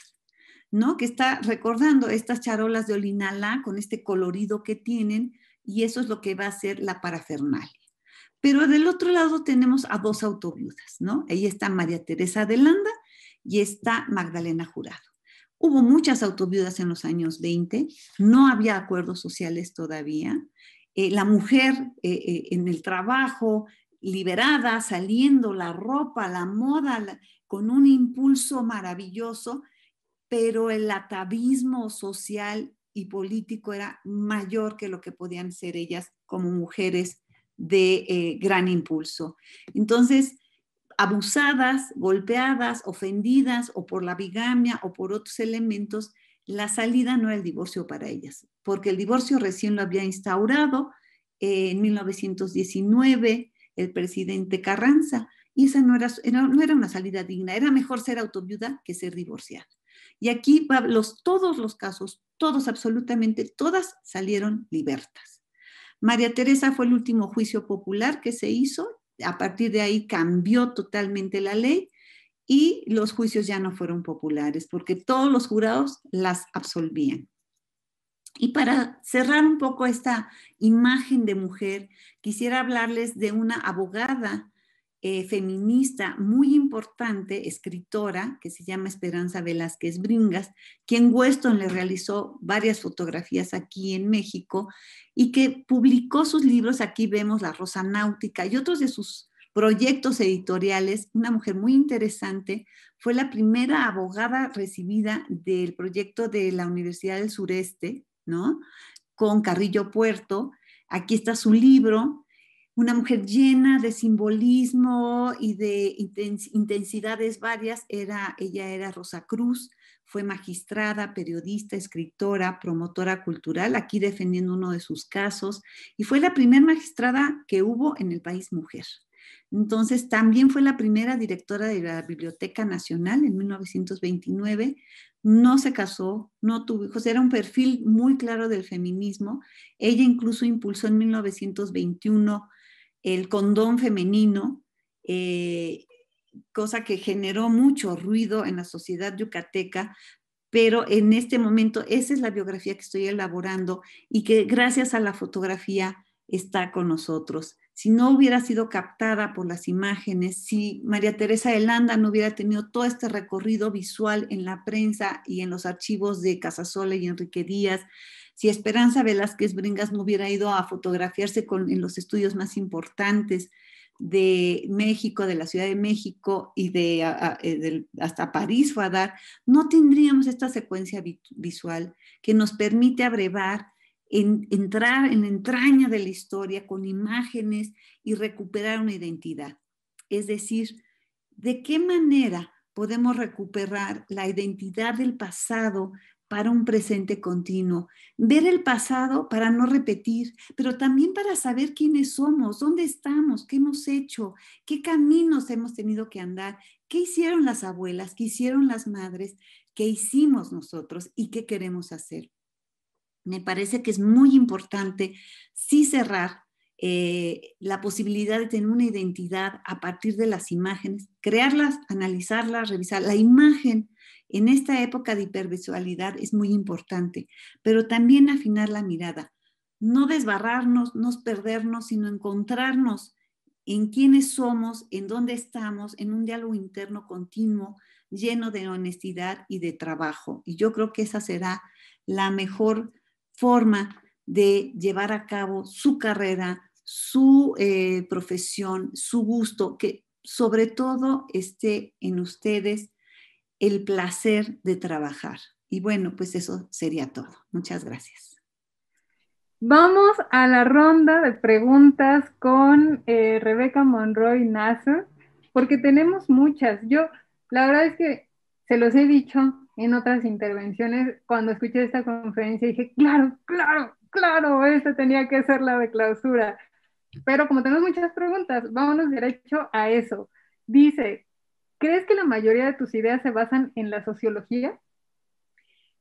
¿no? Que está recordando estas charolas de Olinalá con este colorido que tienen y eso es lo que va a ser la parafernalia. Pero del otro lado tenemos a 2 autoviudas, ¿no? Ahí está María Teresa de Landa y está Magdalena Jurado. Hubo muchas autoviudas en los años 20, no había acuerdos sociales todavía. La mujer en el trabajo, liberada, saliendo, la ropa, la moda, con un impulso maravilloso, pero el atavismo social y político era mayor que lo que podían ser ellas como mujeres de gran impulso. Entonces, abusadas, golpeadas, ofendidas o por la bigamia o por otros elementos, la salida no era el divorcio para ellas, porque el divorcio recién lo había instaurado en 1919 el presidente Carranza y esa no era una salida digna, era mejor ser autoviuda que ser divorciada. Y aquí todos los casos, todos, absolutamente todas salieron libertas. María Teresa fue el último juicio popular que se hizo, a partir de ahí cambió totalmente la ley y los juicios ya no fueron populares porque todos los jurados las absolvían. Y para cerrar un poco esta imagen de mujer, quisiera hablarles de una abogada feminista muy importante, escritora, que se llama Esperanza Velázquez Bringas, quien Weston le realizó varias fotografías aquí en México y que publicó sus libros. Aquí vemos La Rosa Náutica y otros de sus proyectos editoriales, una mujer muy interesante, fue la primera abogada recibida del proyecto de la Universidad del Sureste, ¿no? Con Carrillo Puerto. Aquí está su libro, una mujer llena de simbolismo y de intensidades varias. Ella era Rosa Cruz, fue magistrada, periodista, escritora, promotora cultural, aquí defendiendo uno de sus casos, y fue la primera magistrada que hubo en el país mujer. Entonces, también fue la primera directora de la Biblioteca Nacional en 1929. No se casó, no tuvo hijos, era un perfil muy claro del feminismo. Ella incluso impulsó en 1921 el condón femenino, cosa que generó mucho ruido en la sociedad yucateca, pero en este momento esa es la biografía que estoy elaborando y que gracias a la fotografía está con nosotros. Si no hubiera sido captada por las imágenes, si María Teresa de Landa no hubiera tenido todo este recorrido visual en la prensa y en los archivos de Casasola y Enrique Díaz, si Esperanza Velázquez Bringas no hubiera ido a fotografiarse en los estudios más importantes de México, de la Ciudad de México y hasta París fue a dar, no tendríamos esta secuencia visual que nos permite abrevar, entrar en la entraña de la historia con imágenes y recuperar una identidad. Es decir, ¿de qué manera podemos recuperar la identidad del pasado para un presente continuo? Ver el pasado para no repetir, pero también para saber quiénes somos, dónde estamos, qué hemos hecho, qué caminos hemos tenido que andar, qué hicieron las abuelas, qué hicieron las madres, qué hicimos nosotros y qué queremos hacer. Me parece que es muy importante sí cerrar la posibilidad de tener una identidad a partir de las imágenes, crearlas, analizarlas, revisar. La imagen en esta época de hipervisualidad es muy importante, pero también afinar la mirada, no desbarrarnos, no perdernos, sino encontrarnos en quiénes somos, en dónde estamos, en un diálogo interno continuo, lleno de honestidad y de trabajo. Y yo creo que esa será la mejor forma de llevar a cabo su carrera, su profesión, su gusto, que sobre todo esté en ustedes el placer de trabajar. Y bueno, pues eso sería todo. Muchas gracias. Vamos a la ronda de preguntas con Rebeca Monroy Nasser, porque tenemos muchas. Yo, la verdad es que se los he dicho en otras intervenciones, cuando escuché esta conferencia dije, claro, claro, claro, esta tenía que ser la de clausura. Pero como tenemos muchas preguntas, vámonos derecho a eso. Dice, ¿crees que la mayoría de tus ideas se basan en la sociología?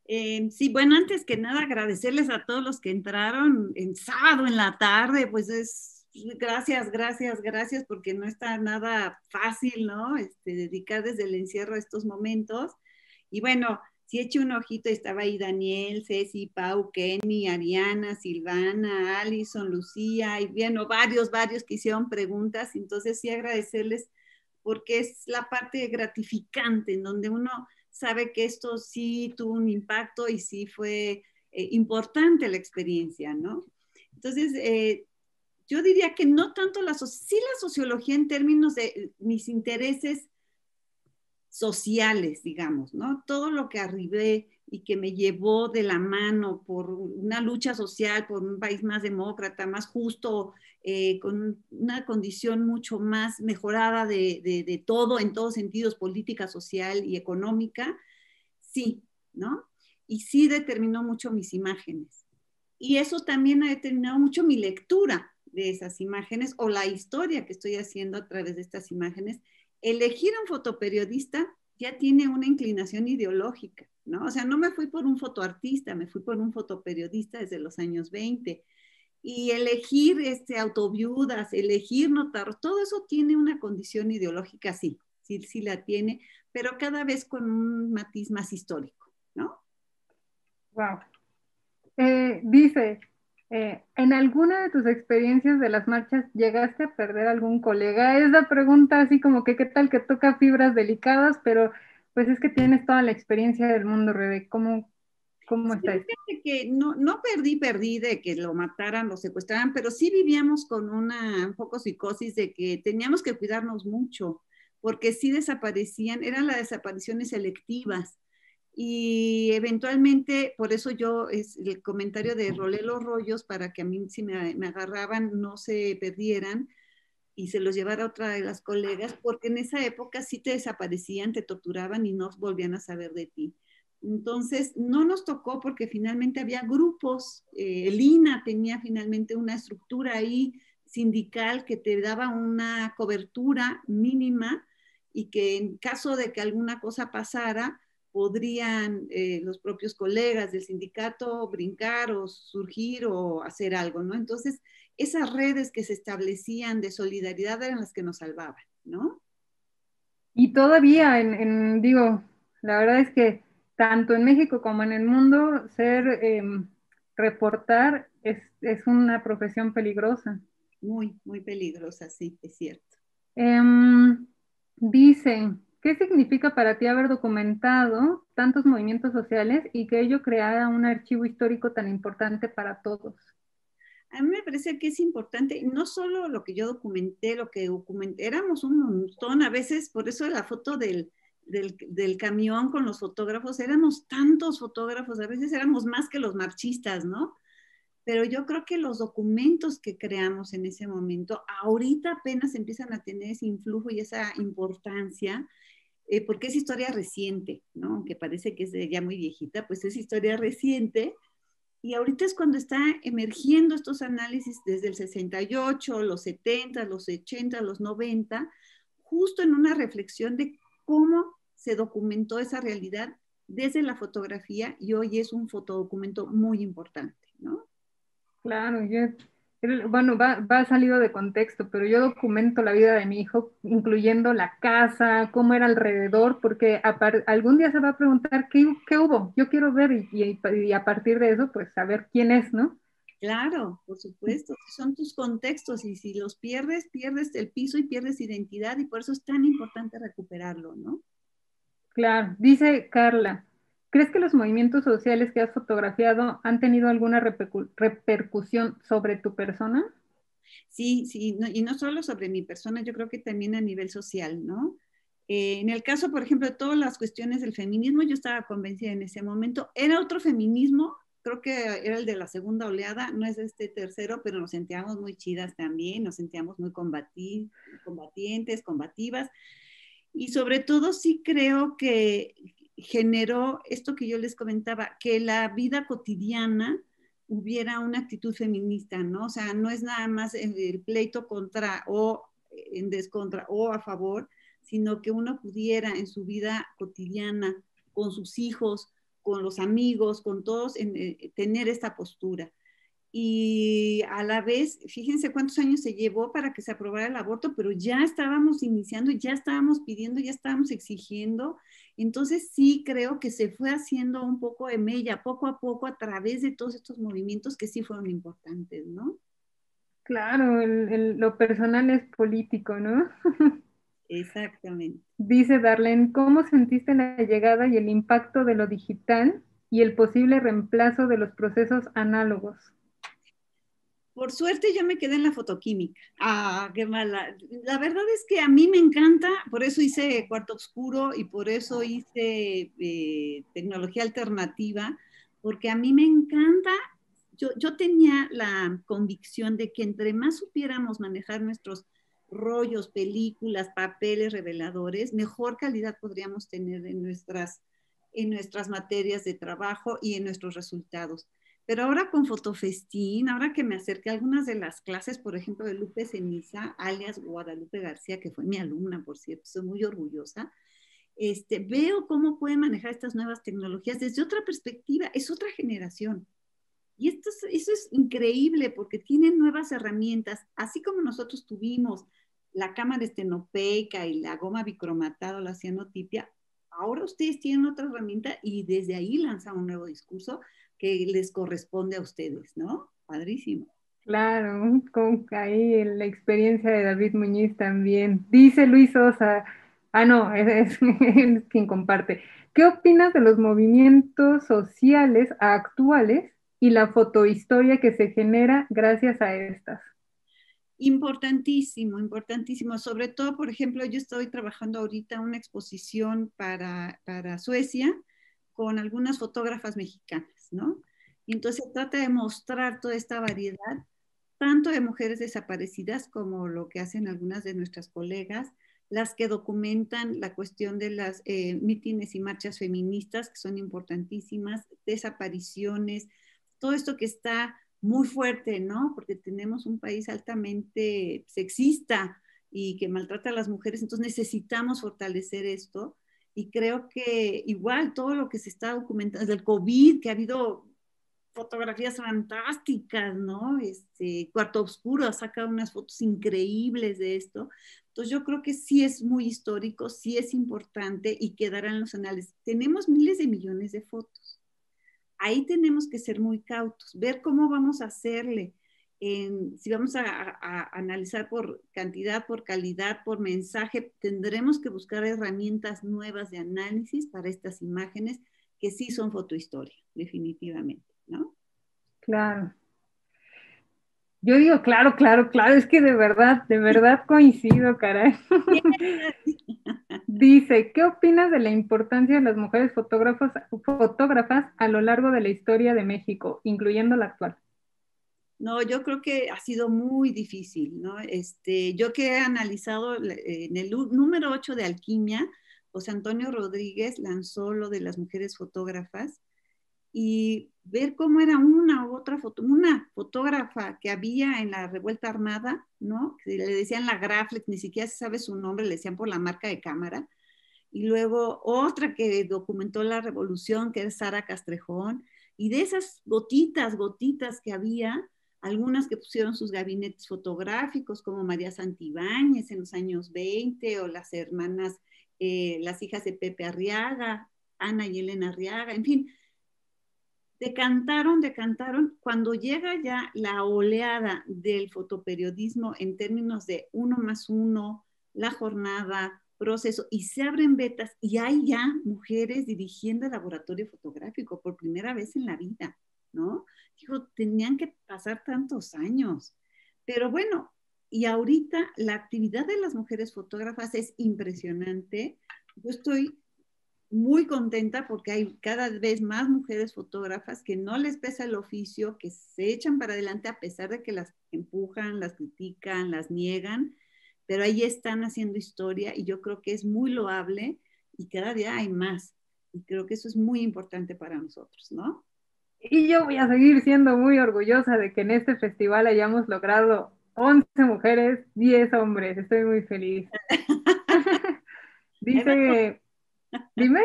Sí, bueno, antes que nada agradecerles a todos los que entraron en sábado en la tarde, pues gracias, gracias, gracias, porque no está nada fácil, ¿no? Dedicar desde el encierro a estos momentos. Y bueno, sí eché un ojito, estaba ahí Daniel, Ceci, Pau, Kenny, Ariana, Silvana, Alison, Lucía, y bueno, varios que hicieron preguntas, entonces sí agradecerles porque es la parte gratificante en donde uno sabe que esto sí tuvo un impacto y sí fue importante la experiencia, ¿no? Entonces, yo diría que no tanto sí la sociología en términos de mis intereses sociales, digamos, ¿no? Todo lo que arribé y que me llevó de la mano por una lucha social, por un país más demócrata, más justo, con una condición mucho más mejorada de todo, en todos sentidos, política, social y económica, sí, ¿no? Y sí determinó mucho mis imágenes. Y eso también ha determinado mucho mi lectura de esas imágenes o la historia que estoy haciendo a través de estas imágenes. Elegir a un fotoperiodista ya tiene una inclinación ideológica, ¿no? O sea, no me fui por un fotoartista, me fui por un fotoperiodista desde los años 20. Y elegir autoviudas, elegir notar, todo eso tiene una condición ideológica, sí, sí, sí la tiene, pero cada vez con un matiz más histórico, ¿no? Wow. Dice, ¿en alguna de tus experiencias de las marchas llegaste a perder algún colega? Es la pregunta así como que qué tal que toca fibras delicadas, pero pues es que tienes toda la experiencia del mundo, Rebe. ¿Cómo? ¿Cómo Sí, está esto? fíjate que no perdí de que lo mataran, lo secuestraran, pero sí vivíamos con una un poco psicosis de que teníamos que cuidarnos mucho, porque sí desaparecían, eran las desapariciones selectivas. Y eventualmente, por eso yo, es el comentario de rolé los rollos para que a mí si me agarraban no se perdieran y se los llevara a otra de las colegas, porque en esa época sí te desaparecían, te torturaban y no volvían a saber de ti. Entonces, no nos tocó porque finalmente había grupos, el INA tenía finalmente una estructura ahí sindical que te daba una cobertura mínima y que en caso de que alguna cosa pasara, podrían los propios colegas del sindicato brincar o surgir o hacer algo, ¿no? Entonces, esas redes que se establecían de solidaridad eran las que nos salvaban, ¿no? Y todavía, digo, la verdad es que tanto en México como en el mundo, reportar es una profesión peligrosa. Muy, muy peligrosa, sí, es cierto. Em, Dicen, ¿qué significa para ti haber documentado tantos movimientos sociales y que ello creara un archivo histórico tan importante para todos? A mí me parece que es importante, no solo lo que yo documenté, lo que documenté, éramos un montón, a veces, por eso la foto del camión con los fotógrafos, éramos tantos fotógrafos, a veces éramos más que los marchistas, ¿no? Pero yo creo que los documentos que creamos en ese momento, ahorita apenas empiezan a tener ese influjo y esa importancia, porque es historia reciente, ¿no? Aunque parece que es ya muy viejita, pues es historia reciente. Y ahorita es cuando está emergiendo estos análisis desde el 68, los 70, los 80, los 90, justo en una reflexión de cómo se documentó esa realidad desde la fotografía y hoy es un fotodocumento muy importante, ¿no? Claro, bueno, va salido de contexto, pero yo documento la vida de mi hijo, incluyendo la casa, cómo era alrededor, porque algún día se va a preguntar qué hubo, yo quiero ver y a partir de eso, pues saber quién es, ¿no? Claro, por supuesto, son tus contextos y si los pierdes, pierdes el piso y pierdes identidad y por eso es tan importante recuperarlo, ¿no? Claro, dice Carla, ¿crees que los movimientos sociales que has fotografiado han tenido alguna repercusión sobre tu persona? Sí, sí, y no solo sobre mi persona, yo creo que también a nivel social, ¿no? En el caso, por ejemplo, de todas las cuestiones del feminismo, yo estaba convencida en ese momento, era otro feminismo, creo que era el de la segunda oleada, no es este tercero, pero nos sentíamos muy chidas también, nos sentíamos muy combatientes, combativas, y sobre todo sí creo que generó esto que yo les comentaba, que la vida cotidiana hubiera una actitud feminista, ¿no? O sea, no es nada más el pleito contra o en descontra o a favor, sino que uno pudiera en su vida cotidiana, con sus hijos, con los amigos, con todos, tener esta postura y a la vez, fíjense cuántos años se llevó para que se aprobara el aborto, pero ya estábamos iniciando, ya estábamos pidiendo, ya estábamos exigiendo. Entonces sí creo que se fue haciendo un poco de mella, poco a poco, a través de todos estos movimientos que sí fueron importantes, ¿no? Claro, lo personal es político, ¿no? Exactamente. Dice Darlene, ¿cómo sentiste la llegada y el impacto de lo digital y el posible reemplazo de los procesos análogos? Por suerte yo me quedé en la fotoquímica. Ah, qué mala. La verdad es que a mí me encanta, por eso hice Cuarto Oscuro y por eso hice tecnología alternativa, porque a mí me encanta. Yo tenía la convicción de que entre más supiéramos manejar nuestros rollos, películas, papeles reveladores, mejor calidad podríamos tener en nuestras materias de trabajo y en nuestros resultados. Pero ahora con Fotofestín, ahora que me acerqué a algunas de las clases, por ejemplo, de Lupe Ceniza, alias Guadalupe García, que fue mi alumna, por cierto, estoy muy orgullosa, veo cómo puede manejar estas nuevas tecnologías desde otra perspectiva, es otra generación. Y eso es increíble porque tienen nuevas herramientas, así como nosotros tuvimos la cámara estenopeica y la goma bicromatada o la cianotipia, ahora ustedes tienen otra herramienta y desde ahí lanzan un nuevo discurso que les corresponde a ustedes, ¿no? Padrísimo. Claro, con ahí la experiencia de David Muñiz también. Dice Luis Sosa, no, es quien comparte. ¿qué opinas de los movimientos sociales actuales y la fotohistoria que se genera gracias a estas? Importantísimo, importantísimo. Sobre todo, por ejemplo, yo estoy trabajando ahorita una exposición para Suecia con algunas fotógrafas mexicanas, ¿no? Y entonces trata de mostrar toda esta variedad, tanto de mujeres desaparecidas como lo que hacen algunas de nuestras colegas, las que documentan la cuestión de las mítines y marchas feministas, que son importantísimas, desapariciones, todo esto que está muy fuerte, ¿no? Porque tenemos un país altamente sexista y que maltrata a las mujeres, entonces necesitamos fortalecer esto. Y creo que igual todo lo que se está documentando, desde el COVID, que ha habido fotografías fantásticas, ¿no? Cuarto Oscuro ha sacado unas fotos increíbles de esto. Entonces yo creo que sí es muy histórico, sí es importante y quedará en los anales. Tenemos miles de millones de fotos. Ahí tenemos que ser muy cautos, ver cómo vamos a hacerle, si vamos a analizar por cantidad, por calidad, por mensaje, tendremos que buscar herramientas nuevas de análisis para estas imágenes que sí son fotohistoria, definitivamente, ¿no? Claro. Yo digo, claro, claro, claro, es que de verdad coincido, caray. Dice, ¿qué opinas de la importancia de las mujeres fotógrafas a lo largo de la historia de México, incluyendo la actual? No, yo creo que ha sido muy difícil, ¿no? Yo que he analizado en el número 8 de Alquimia, José Antonio Rodríguez lanzó lo de las mujeres fotógrafas y ver cómo era una u otra una fotógrafa que había en la revuelta armada, ¿no? Que le decían la Graflex, ni siquiera se sabe su nombre, le decían por la marca de cámara. Y luego otra que documentó la revolución, que es Sara Castrejón. Y de esas gotitas que había, algunas que pusieron sus gabinetes fotográficos, como María Santibáñez en los años 20, o las hermanas, las hijas de Pepe Arriaga, Ana y Elena Arriaga, en fin, decantaron. Cuando llega ya la oleada del fotoperiodismo en términos de 1+1, la jornada, proceso, y se abren vetas y hay ya mujeres dirigiendo el laboratorio fotográfico por primera vez en la vida, ¿no? Digo, tenían que pasar tantos años. Pero bueno, y ahorita la actividad de las mujeres fotógrafas es impresionante. Yo estoy muy contenta porque hay cada vez más mujeres fotógrafas que no les pesa el oficio, que se echan para adelante a pesar de que las empujan, las critican, las niegan, pero ahí están haciendo historia y yo creo que es muy loable y cada día hay más. Y creo que eso es muy importante para nosotros, ¿no? Y yo voy a seguir siendo muy orgullosa de que en este festival hayamos logrado 11 mujeres, 10 hombres. Estoy muy feliz. Dice, dime.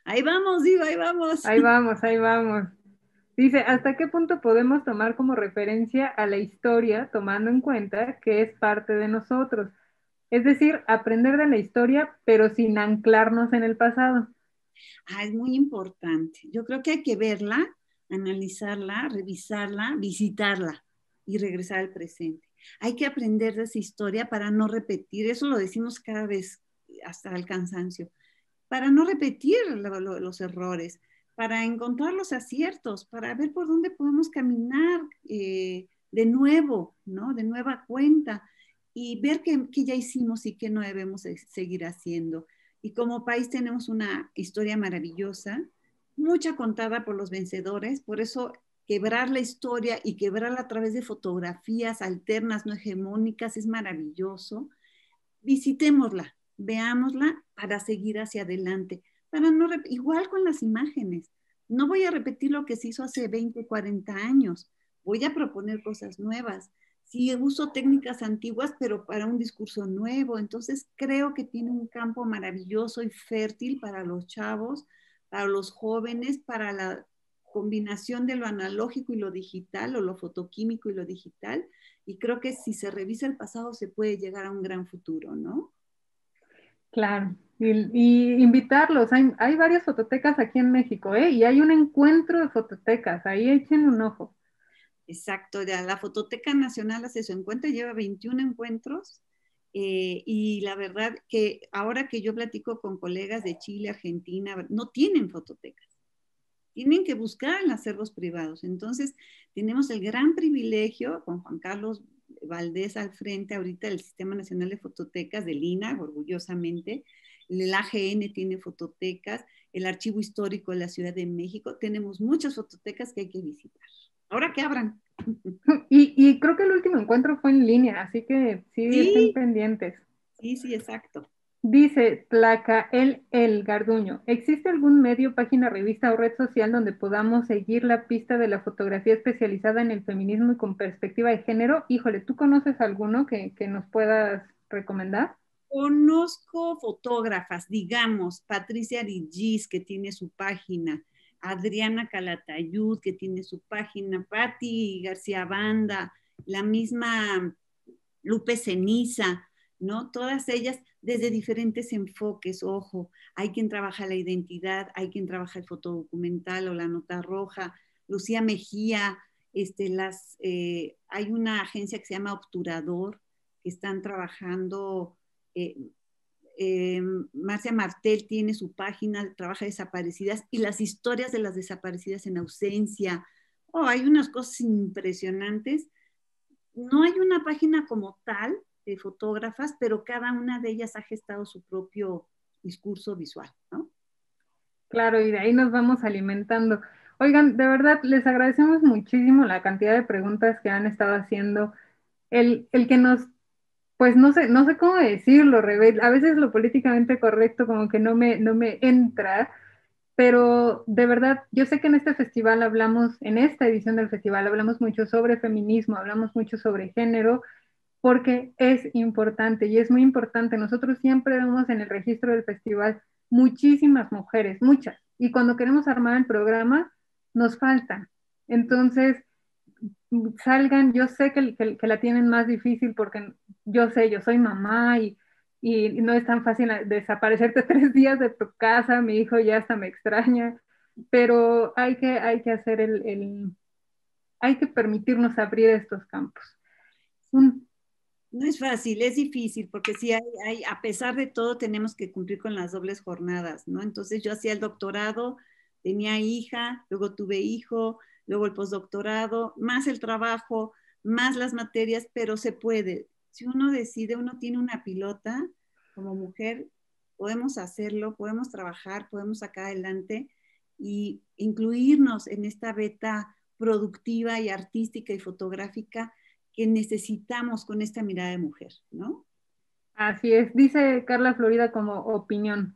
Ahí vamos, digo, ahí vamos. Ahí vamos, ahí vamos. Dice, ¿hasta qué punto podemos tomar como referencia a la historia tomando en cuenta que es parte de nosotros? Es decir, aprender de la historia, pero sin anclarnos en el pasado. Es muy importante. Yo creo que hay que verla, analizarla, revisarla, visitarla y regresar al presente. Hay que aprender de esa historia para no repetir, eso lo decimos cada vez hasta el cansancio, para no repetir los errores, para encontrar los aciertos, para ver por dónde podemos caminar de nuevo, ¿no? De nueva cuenta y ver qué ya hicimos y qué no debemos seguir haciendo. Y como país tenemos una historia maravillosa, mucha contada por los vencedores, por eso quebrar la historia y quebrarla a través de fotografías alternas, no hegemónicas, es maravilloso. Visitémosla, veámosla para seguir hacia adelante, para no igual con las imágenes. No voy a repetir lo que se hizo hace 20, 40 años, voy a proponer cosas nuevas. Sí, uso técnicas antiguas, pero para un discurso nuevo. Entonces creo que tiene un campo maravilloso y fértil para los chavos, para los jóvenes, para la combinación de lo analógico y lo digital, o lo fotoquímico y lo digital. Y creo que si se revisa el pasado se puede llegar a un gran futuro, ¿no? Claro, y invitarlos. Hay varias fototecas aquí en México, ¿eh? Y hay un encuentro de fototecas, ahí echen un ojo. Exacto, ya la Fototeca Nacional hace su encuentro, lleva 21 encuentros Y la verdad que ahora que yo platico con colegas de Chile, Argentina, no tienen fototecas. Tienen que buscar en acervos privados. Entonces, tenemos el gran privilegio, con Juan Carlos Valdés al frente ahorita del Sistema Nacional de Fototecas, del INAH, orgullosamente. El AGN tiene fototecas, el Archivo Histórico de la Ciudad de México. Tenemos muchas fototecas que hay que visitar. Ahora que abran. Y creo que el último encuentro fue en línea, así que sí, estén Sí, pendientes. sí, exacto. Dice Placa el Garduño, ¿existe algún medio, página, revista o red social donde podamos seguir la pista de la fotografía especializada en el feminismo y con perspectiva de género? Híjole, ¿tú conoces alguno que nos puedas recomendar? Conozco fotógrafas, digamos, Patricia Arigis, que tiene su página, Adriana Calatayud, que tiene su página, Patti García Banda, la misma Lupe Ceniza, ¿no? Todas ellas desde diferentes enfoques, ojo, hay quien trabaja la identidad, hay quien trabaja el fotodocumental o la nota roja, Lucía Mejía, hay una agencia que se llama Obturador, que están trabajando, eh, Marcia Martel tiene su página, trabaja desaparecidas y las historias de las desaparecidas en ausencia. Oh, hay unas cosas impresionantes. No hay una página como tal de fotógrafas, pero cada una de ellas ha gestado su propio discurso visual, ¿no? Claro, y de ahí nos vamos alimentando. Oigan, de verdad, les agradecemos muchísimo la cantidad de preguntas que han estado haciendo. El que nos, pues no sé cómo decirlo, Rebe, a veces lo políticamente correcto como que no me entra, pero de verdad, yo sé que en este festival hablamos, en esta edición del festival hablamos mucho sobre feminismo, hablamos mucho sobre género, porque es importante y es muy importante. Nosotros siempre vemos en el registro del festival muchísimas mujeres, muchas, y cuando queremos armar el programa nos faltan. Entonces, salgan, yo sé que la tienen más difícil porque yo sé, yo soy mamá y no es tan fácil desaparecerte 3 días de tu casa, mi hijo ya hasta me extraña, pero hay que hacer hay que permitirnos abrir estos campos. No es fácil, es difícil, porque sí a pesar de todo, tenemos que cumplir con las dobles jornadas, ¿no? Entonces yo hacía el doctorado, tenía hija, luego tuve hijo, luego el postdoctorado, más el trabajo, más las materias, pero se puede. Si uno decide, uno tiene una pilota como mujer, podemos hacerlo, podemos trabajar, podemos sacar adelante y incluirnos en esta beta productiva y artística y fotográfica que necesitamos con esta mirada de mujer, ¿no? Así es, dice Carla Florida como opinión.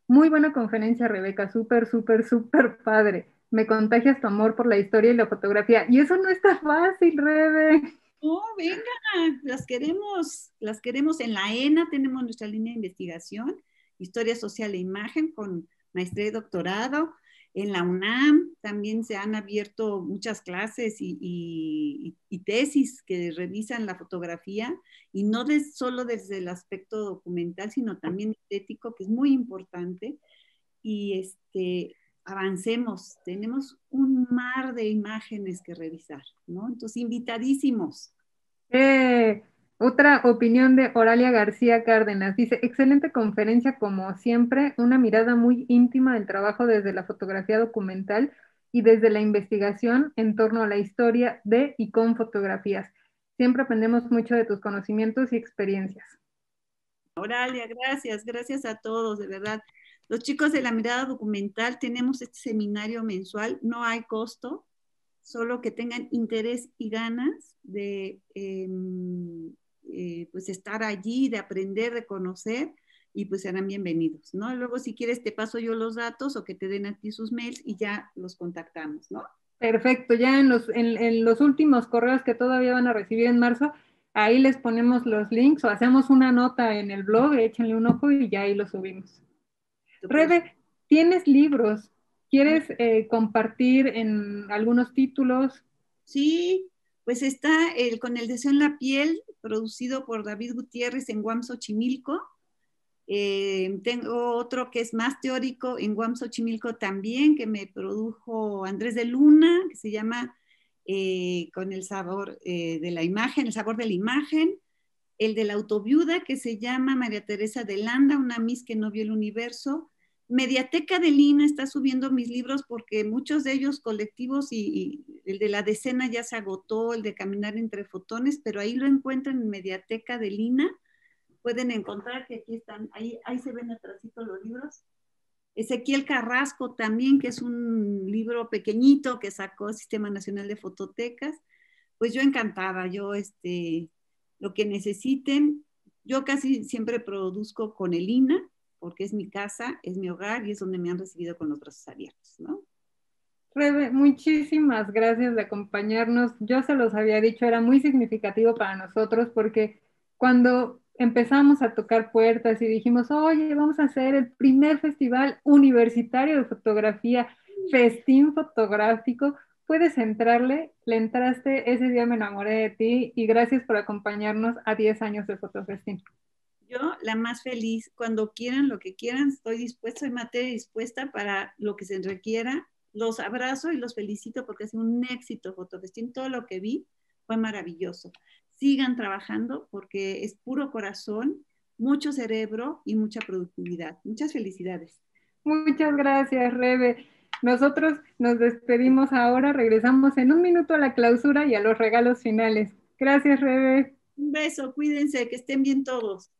Muy buena conferencia, Rebeca, súper, súper, súper padre. Me contagias tu amor por la historia y la fotografía. Y eso no está fácil, Rebe. Oh, venga, las queremos en la ENA, tenemos nuestra línea de investigación, Historia Social e Imagen con maestría y doctorado. En la UNAM también se han abierto muchas clases y tesis que revisan la fotografía y no solo desde el aspecto documental, sino también estético, que es muy importante. Y avancemos, tenemos un mar de imágenes que revisar, ¿no? Entonces, invitadísimos. Eh, Otra opinión de Oralia García Cárdenas. Dice, excelente conferencia como siempre, una mirada muy íntima del trabajo desde la fotografía documental y desde la investigación en torno a la historia de y con fotografías. Siempre aprendemos mucho de tus conocimientos y experiencias. Oralia, gracias a todos, de verdad. Los chicos de la mirada documental tenemos este seminario mensual, no hay costo, solo que tengan interés y ganas de pues estar allí, de aprender, de conocer y pues serán bienvenidos, ¿no? Luego si quieres te paso yo los datos o que te den a ti sus mails y ya los contactamos, ¿no? Perfecto, ya en los últimos correos que todavía van a recibir en marzo, ahí les ponemos los links o hacemos una nota en el blog, échenle un ojo y ya ahí lo subimos. Rebe, ¿tienes libros? ¿Quieres compartir en algunos títulos? Sí, pues está Con el deseo en la piel, producido por David Gutiérrez en Guam, Xochimilco. Tengo otro que es más teórico en Guam, Xochimilco también, que me produjo Andrés de Luna, que se llama Con el sabor de la imagen, el sabor de la imagen. el de la autoviuda, que se llama María Teresa de Landa, una Miss que no vio el universo. Mediateca de Lina está subiendo mis libros porque muchos de ellos colectivos y el de la decena ya se agotó, el de Caminar entre fotones, pero ahí lo encuentran en Mediateca de Lina. Pueden encontrar que aquí están, ahí se ven atrásito los libros. Ezequiel Carrasco también, que es un libro pequeñito que sacó el Sistema Nacional de Fototecas. Pues yo encantada, lo que necesiten. Yo casi siempre produzco con el INA, porque es mi casa, es mi hogar y es donde me han recibido con los brazos abiertos, ¿no? Rebe, muchísimas gracias de acompañarnos. Yo se los había dicho, era muy significativo para nosotros porque cuando empezamos a tocar puertas y dijimos, oye, vamos a hacer el primer festival universitario de fotografía, festín fotográfico, puedes entrarle, le entraste, ese día me enamoré de ti y gracias por acompañarnos a 10 años de Fotofestín. Yo, la más feliz, cuando quieran, lo que quieran, estoy dispuesta, soy materia dispuesta para lo que se requiera. Los abrazo y los felicito porque es un éxito Fotofestín. Todo lo que vi fue maravilloso. Sigan trabajando porque es puro corazón, mucho cerebro y mucha productividad. Muchas felicidades. Muchas gracias, Rebe. Nosotros nos despedimos ahora, regresamos en un minuto a la clausura y a los regalos finales. Gracias, Rebe. Un beso, cuídense, que estén bien todos.